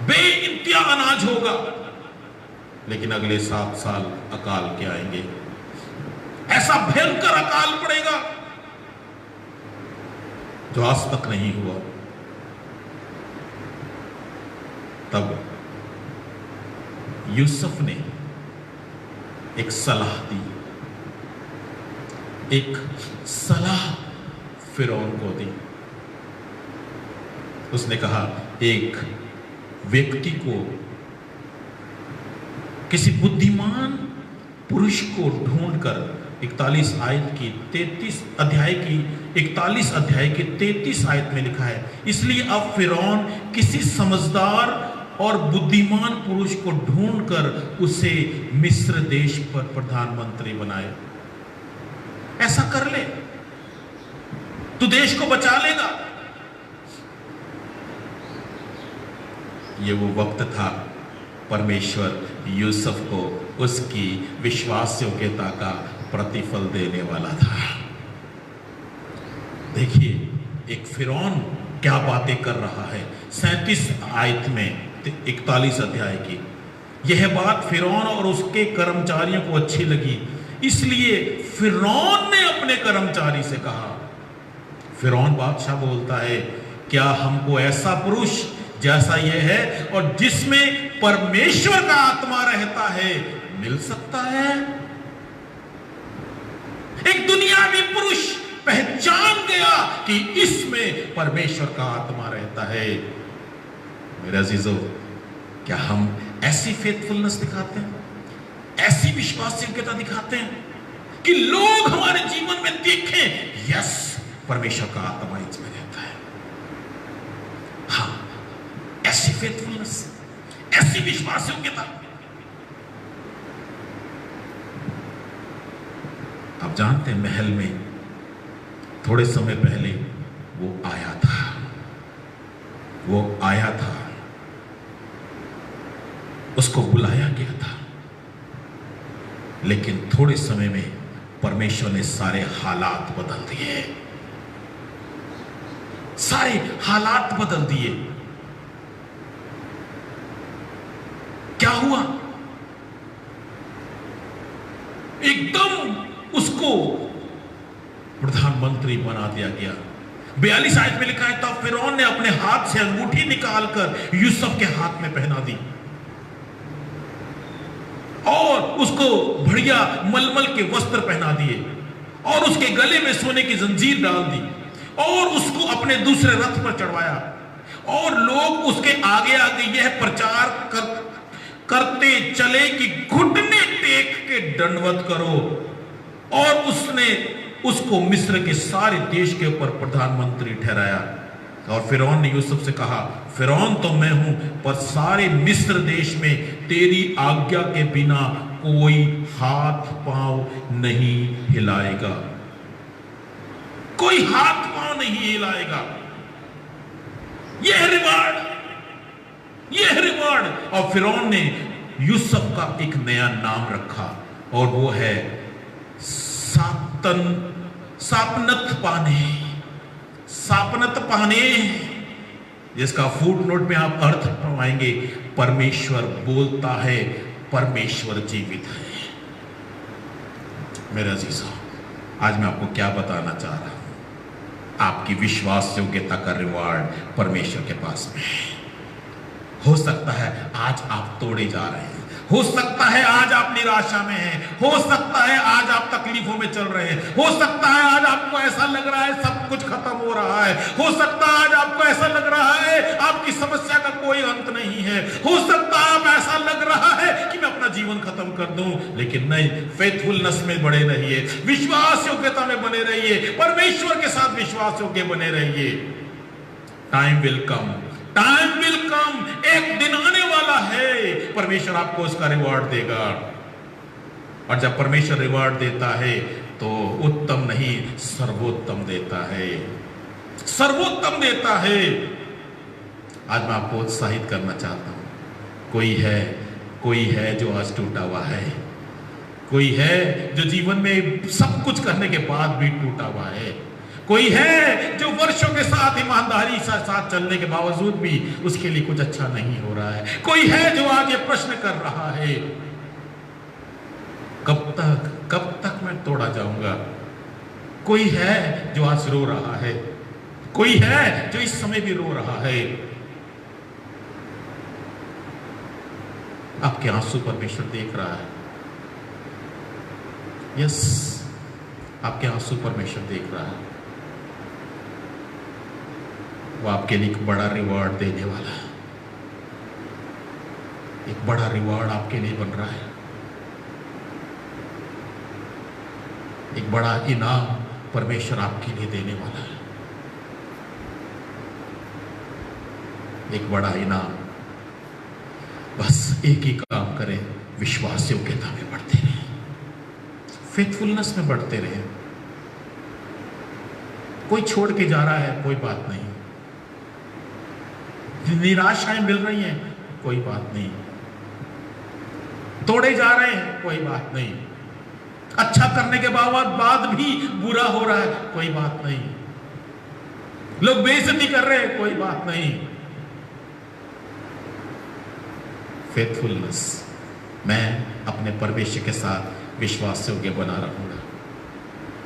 बेइंतहा अनाज होगा, लेकिन अगले 7 साल अकाल के आएंगे। ऐसा भयंकर अकाल पड़ेगा जो आज तक नहीं हुआ। तब यूसुफ ने एक सलाह दी, एक सलाह फिरौन को दी। उसने कहा, एक व्यक्ति को, किसी बुद्धिमान पुरुष को ढूंढकर 41 आयत की 33 अध्याय की 41 अध्याय की 33 आयत में लिखा है, इसलिए अब फिरौन किसी समझदार और बुद्धिमान पुरुष को ढूंढकर उसे मिस्र देश पर प्रधानमंत्री बनाए। ऐसा कर ले, तू देश को बचा लेगा। ये वो वक्त था, परमेश्वर यूसुफ को उसकी विश्वास योग्यता का प्रतिफल देने वाला था। देखिए एक फिरौन क्या बातें कर रहा है। 37 आयत में 41 अध्याय की यह बात फिरौन और उसके कर्मचारियों को अच्छी लगी, इसलिए फिरौन ने अपने कर्मचारी से कहा, फिरौन बादशाह बोलता है, क्या हमको ऐसा पुरुष जैसा यह है और जिसमें परमेश्वर का आत्मा रहता है मिल सकता है? एक दुनियावी पुरुष पहचान गया कि इसमें परमेश्वर का आत्मा रहता है। मेरे अजीजों, क्या हम ऐसी फेथफुलनेस दिखाते हैं, ऐसी विश्वास योग्यता दिखाते हैं कि लोग हमारे जीवन में देखें, यस परमेश्वर का आत्मा इसमें रहता है। हाँ, ऐसी फेथफुलनेस, ऐसी विश्वास योग्यता। आप जानते हैं, महल में थोड़े समय पहले वो आया था, उसको बुलाया गया था, लेकिन थोड़े समय में परमेश्वर ने सारे हालात बदल दिए, सारे हालात बदल दिए। क्या हुआ? एकदम उसको प्रधानमंत्री बना दिया गया। 42 आयत में लिखा है, तब फिरौन ने अपने हाथ से अंगूठी निकालकर यूसुफ के हाथ में पहना दी और उसको बढ़िया मलमल के वस्त्र पहना दिए और उसके गले में सोने की जंजीर डाल दी और उसको अपने दूसरे रथ पर चढ़वाया और लोग उसके आगे आगे यह प्रचार करते चले कि घुटने टेक के दंडवत करो। और उसने उसको मिस्र के सारे देश के ऊपर प्रधानमंत्री ठहराया। और फिरौन ने यूसुफ से कहा, फिरौन तो मैं हूं, पर सारे मिस्र देश में तेरी आज्ञा के बिना कोई हाथ पांव नहीं हिलाएगा, कोई हाथ पांव नहीं हिलाएगा। यह रिवार्ड। और फिरौन ने यूसुफ का एक नया नाम रखा और वो है सापनत पाने, जिसका फुट नोट में आप अर्थ पाएंगे, परमेश्वर बोलता है, परमेश्वर जीवित है। मेरे अजीजों, आज मैं आपको क्या बताना चाह रहा हूं, आपकी विश्वास योग्यता का रिवार्ड परमेश्वर के पास में है। हो सकता है आज आप तोड़े जा रहे हैं, हो सकता है आज आप निराशा में हैं, हो सकता है आज आप तकलीफों में चल रहे हैं, हो सकता है आज आपको ऐसा लग रहा है सब कुछ खत्म हो रहा है, हो सकता है आज आपको ऐसा लग रहा है आपकी समस्या का कोई अंत नहीं है, हो सकता है आप ऐसा लग रहा है कि मैं अपना जीवन खत्म कर दूं, लेकिन नहीं, फेथफुलनेस में बने रहिए, विश्वास योग्यता में बने रहिए, परमेश्वर के साथ विश्वास योग्य बने रहिए। Time will come, time will come, एक दिन आने वाला है, परमेश्वर आपको उसका रिवॉर्ड देगा। और जब परमेश्वर रिवॉर्ड देता है तो उत्तम नहीं, सर्वोत्तम देता है, सर्वोत्तम देता है। आज मैं आपको उत्साहित करना चाहता हूं, कोई है जो आज टूटा हुआ है, कोई है जो जीवन में सब कुछ करने के बाद भी टूटा हुआ है, कोई है जो वर्षों के साथ ईमानदारी से साथ चलने के बावजूद भी उसके लिए कुछ अच्छा नहीं हो रहा है, कोई है जो आज ये प्रश्न कर रहा है, कब तक मैं तोड़ा जाऊंगा। कोई है जो आज रो रहा है, कोई है जो इस समय भी रो रहा है। आपके आंसू परमेश्वर देख रहा है, यस, आपके आंसू परमेश्वर देख रहा है। वो आपके लिए एक बड़ा रिवॉर्ड देने वाला है, एक बड़ा रिवॉर्ड आपके लिए बन रहा है, एक बड़ा इनाम परमेश्वर आपके लिए देने वाला है, एक बड़ा इनाम। बस एक ही काम करें, विश्वास योग्यता में बढ़ते रहें, फेथफुलनेस में बढ़ते रहें। कोई छोड़ के जा रहा है, कोई बात नहीं, निराशाएं मिल रही हैं, कोई बात नहीं, तोड़े जा रहे हैं, कोई बात नहीं, अच्छा करने के बाद भी बुरा हो रहा है, कोई बात नहीं, लोग बेइज्जती कर रहे हैं, कोई बात नहीं। फेथफुलनेस, मैं अपने परमेश्वर के साथ विश्वास योग्य बना रहूंगा।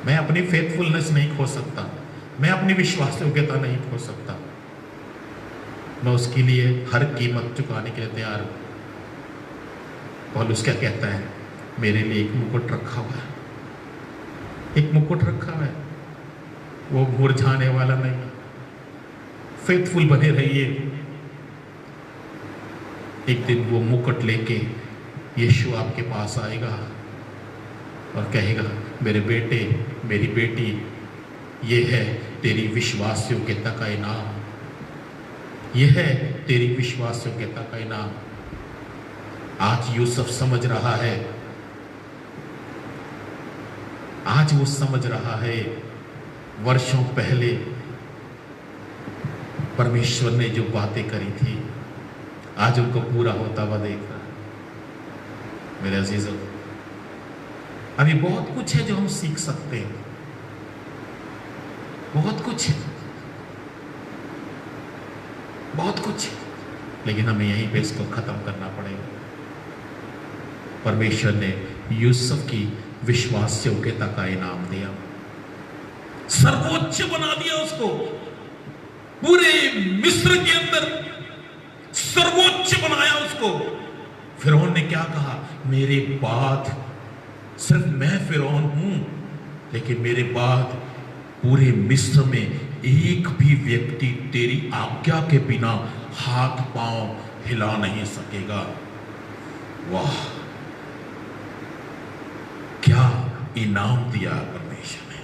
मैं अपनी फेथफुलनेस नहीं खो सकता, मैं अपनी विश्वास योग्यता नहीं खो सकता, मैं उसके लिए हर कीमत चुकाने के लिए तैयार हूं। पौलुस क्या कहता है, मेरे लिए एक मुकुट रखा हुआ है, एक मुकुट रखा हुआ है, वो मुरझाने वाला नहीं। फेथफुल बने रहिए, एक दिन वो मुकुट लेके यीशु आपके पास आएगा और कहेगा, मेरे बेटे, मेरी बेटी, ये है तेरी विश्वास योग्यता का इनाम, ये है तेरी विश्वास योग्यता का इनाम। आज यूसुफ समझ रहा है, आज वो समझ रहा है, वर्षों पहले परमेश्वर ने जो बातें करी थी, आज उनको पूरा होता हुआ देख रहा है। मेरे अजीजों, अभी बहुत कुछ है जो हम सीख सकते हैं, बहुत कुछ है, बहुत कुछ है, लेकिन हमें यहीं पे इसको खत्म करना पड़ेगा। परमेश्वर ने यूसुफ की विश्वास योग्यता का इनाम दिया, सर्वोच्च बना दिया उसको, पूरे मिस्र के अंदर सर्वोच्च बनाया उसको। फिरौन ने क्या कहा, मेरे बाद सिर्फ मैं फिरौन हूं, लेकिन मेरे बाद पूरे मिस्र में एक भी व्यक्ति तेरी आज्ञा के बिना हाथ पांव हिला नहीं सकेगा। वाह, क्या इनाम दिया परमेश्वर ने।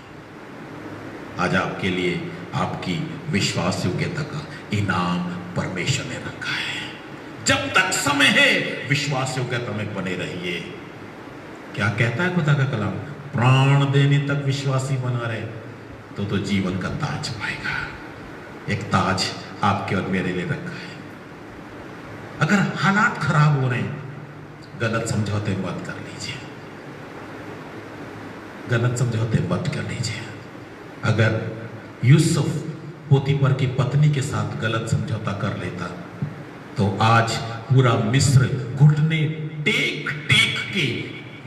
आज आपके लिए आपकी विश्वास योग्यता का इनाम परमेश्वर ने रखा है। जब तक समय है, विश्वास योग्यता में बने रहिए। क्या कहता है खुदा का कलाम, प्राण देने तक विश्वासी बना रहे तो जीवन का ताज पाएगा। एक ताज आपके और मेरे लिए रखा है। अगर हालात खराब हो रहे हैं, गलत समझौते मत कर लीजिए, गलत समझौते मत कर लीजिए। अगर यूसुफ पोतीफर की पत्नी के साथ गलत समझौता कर लेता तो आज पूरा मिस्र घुटने टेक टेक के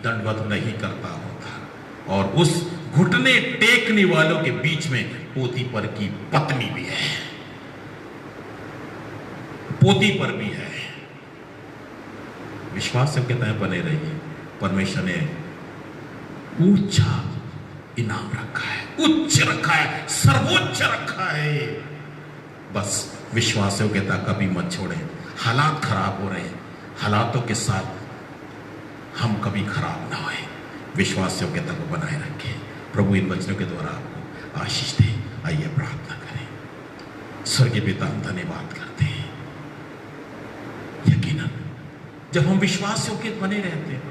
दंडवत नहीं करता होता। और उस घुटने टेकने वालों के बीच में पोतीफर की पत्नी भी है, पोतीफर भी है। विश्वास योग्यता में बने रहिए। परमेश्वर ने ऊंचा इनाम रखा है, उच्च रखा है, सर्वोच्च रखा है। बस विश्वास योग्यता कभी मत छोड़ें। हालात खराब हो रहे हैं, हालातों के साथ हम कभी खराब ना होए, विश्वास योग्यता को बनाए रखें। प्रभु इन वचनों के द्वारा आपको आशीष दे। आइए प्रार्थना करें। स्वर्गीय पिता, हम धन्यवाद करते हैं। यकीनन जब हम विश्वास योग्य बने रहते हैं,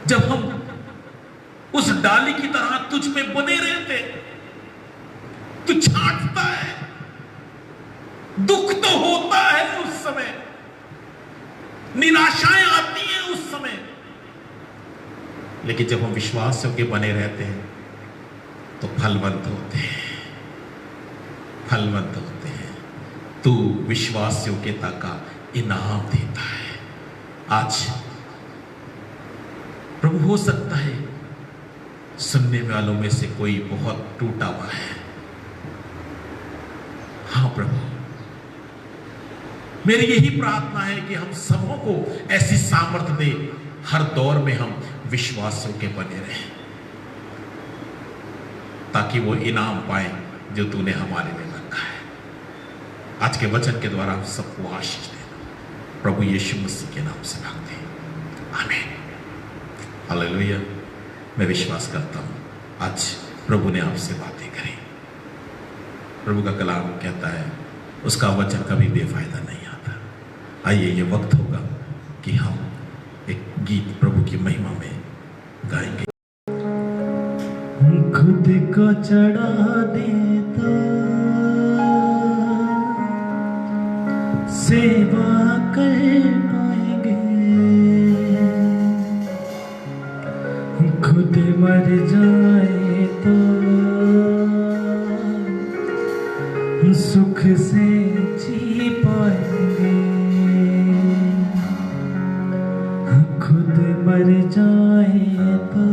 जब हम उस डाली की तरह तुझ में बने रहते, तू छांटता है, दुख तो होता है उस समय, निराशाएं आती हैं उस समय, लेकिन जब हम विश्वास योग्य बने रहते हैं तो फलवंत होते हैं, फलवंत होते हैं। तू विश्वास योग्यता का इनाम देता है। आज प्रभु, हो सकता है सुनने वालों में से कोई बहुत टूटा हुआ है। हाँ प्रभु, मेरी यही प्रार्थना है कि हम सबों को ऐसी सामर्थ्य दे, हर दौर में हम विश्वासों के बने रहें, ताकि वो इनाम पाए जो तूने हमारे लिए रखा है। आज के वचन के द्वारा हम सबको आशीष देना, प्रभु यीशु मसीह के नाम से मांगते हैं, आमीन। हालेलुया। मैं विश्वास करता हूं आज प्रभु ने आपसे बातें करी। प्रभु का कलाम कहता है उसका वचन कभी बेफायदा नहीं आता। आइए, ये वक्त होगा कि हम एक गीत प्रभु की महिमा में गाएंगे। खुद को चढ़ा देता, सेवा कर पाएंगे। खुद मर जाए तो सुख से जी पाएंगे। खुद मर जाए तो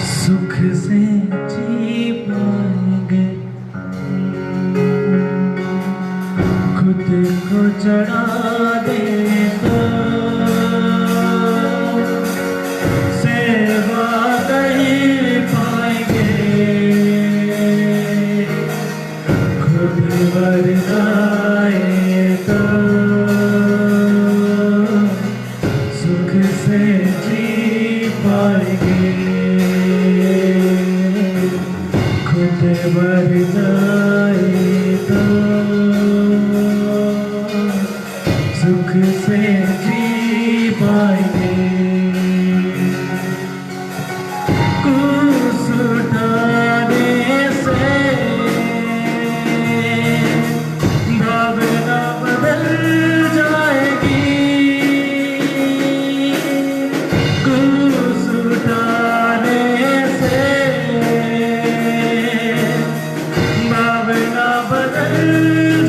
सुख से जी पाएंगे। खुद को चढ़ा दे तो सेवा कर पाएंगे। खुद मर जाए तो सुख से जी पाएंगे। खुद मर जाए तो सुख से जी पाएंगे। क्रूस उठाने से भावना बदल जाएगी। क्रूस उठाने से भावना बदल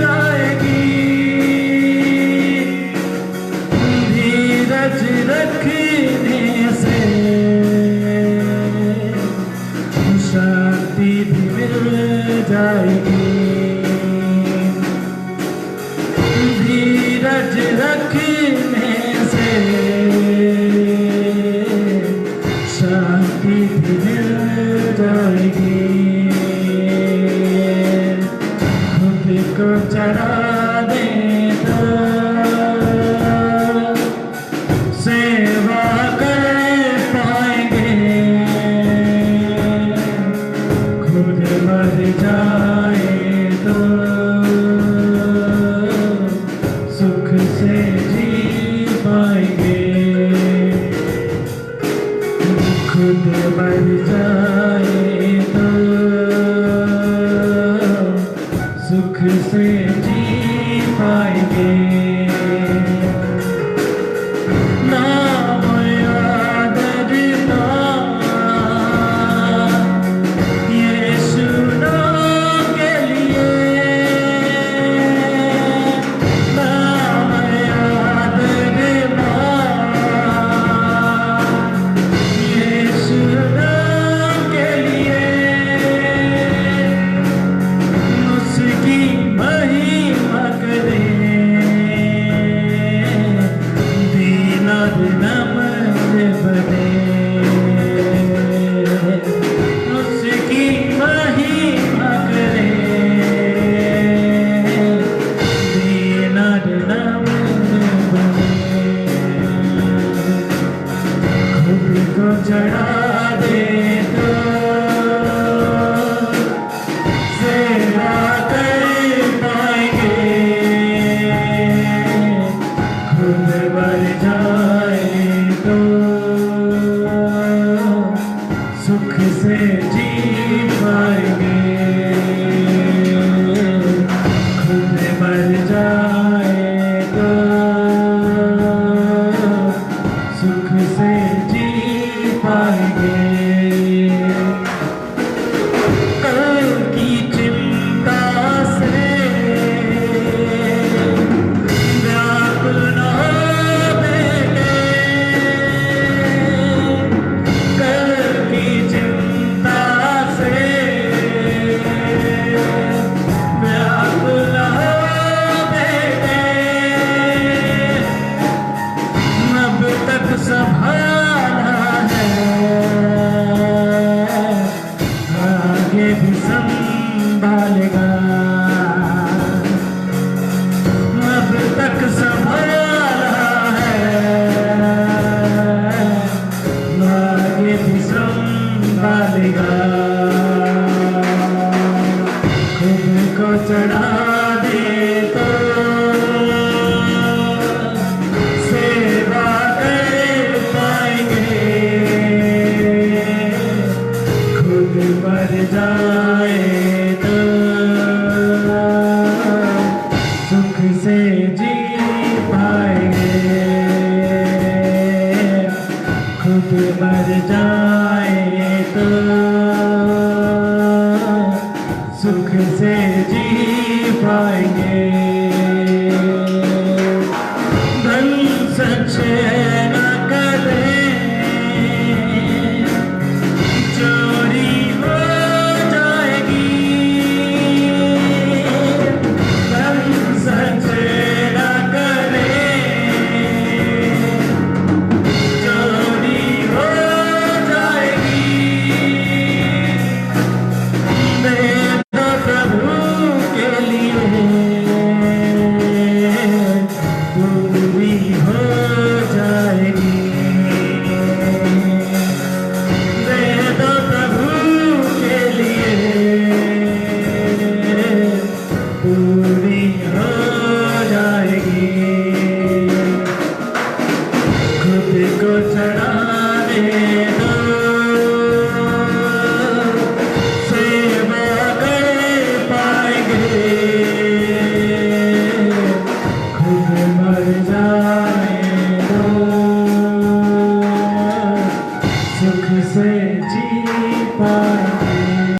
जाएगी। धीरज रखने से शांति भी मिल जाएगी। धीरज रखने से शांति भी मिल जाएगी। खुद को चढ़ा दे तो सेवा कर पाएंगे। खुद मर जाए तो सुख से जी पाएंगे। खुद मर जाए तो सुख से जी पाएंगे।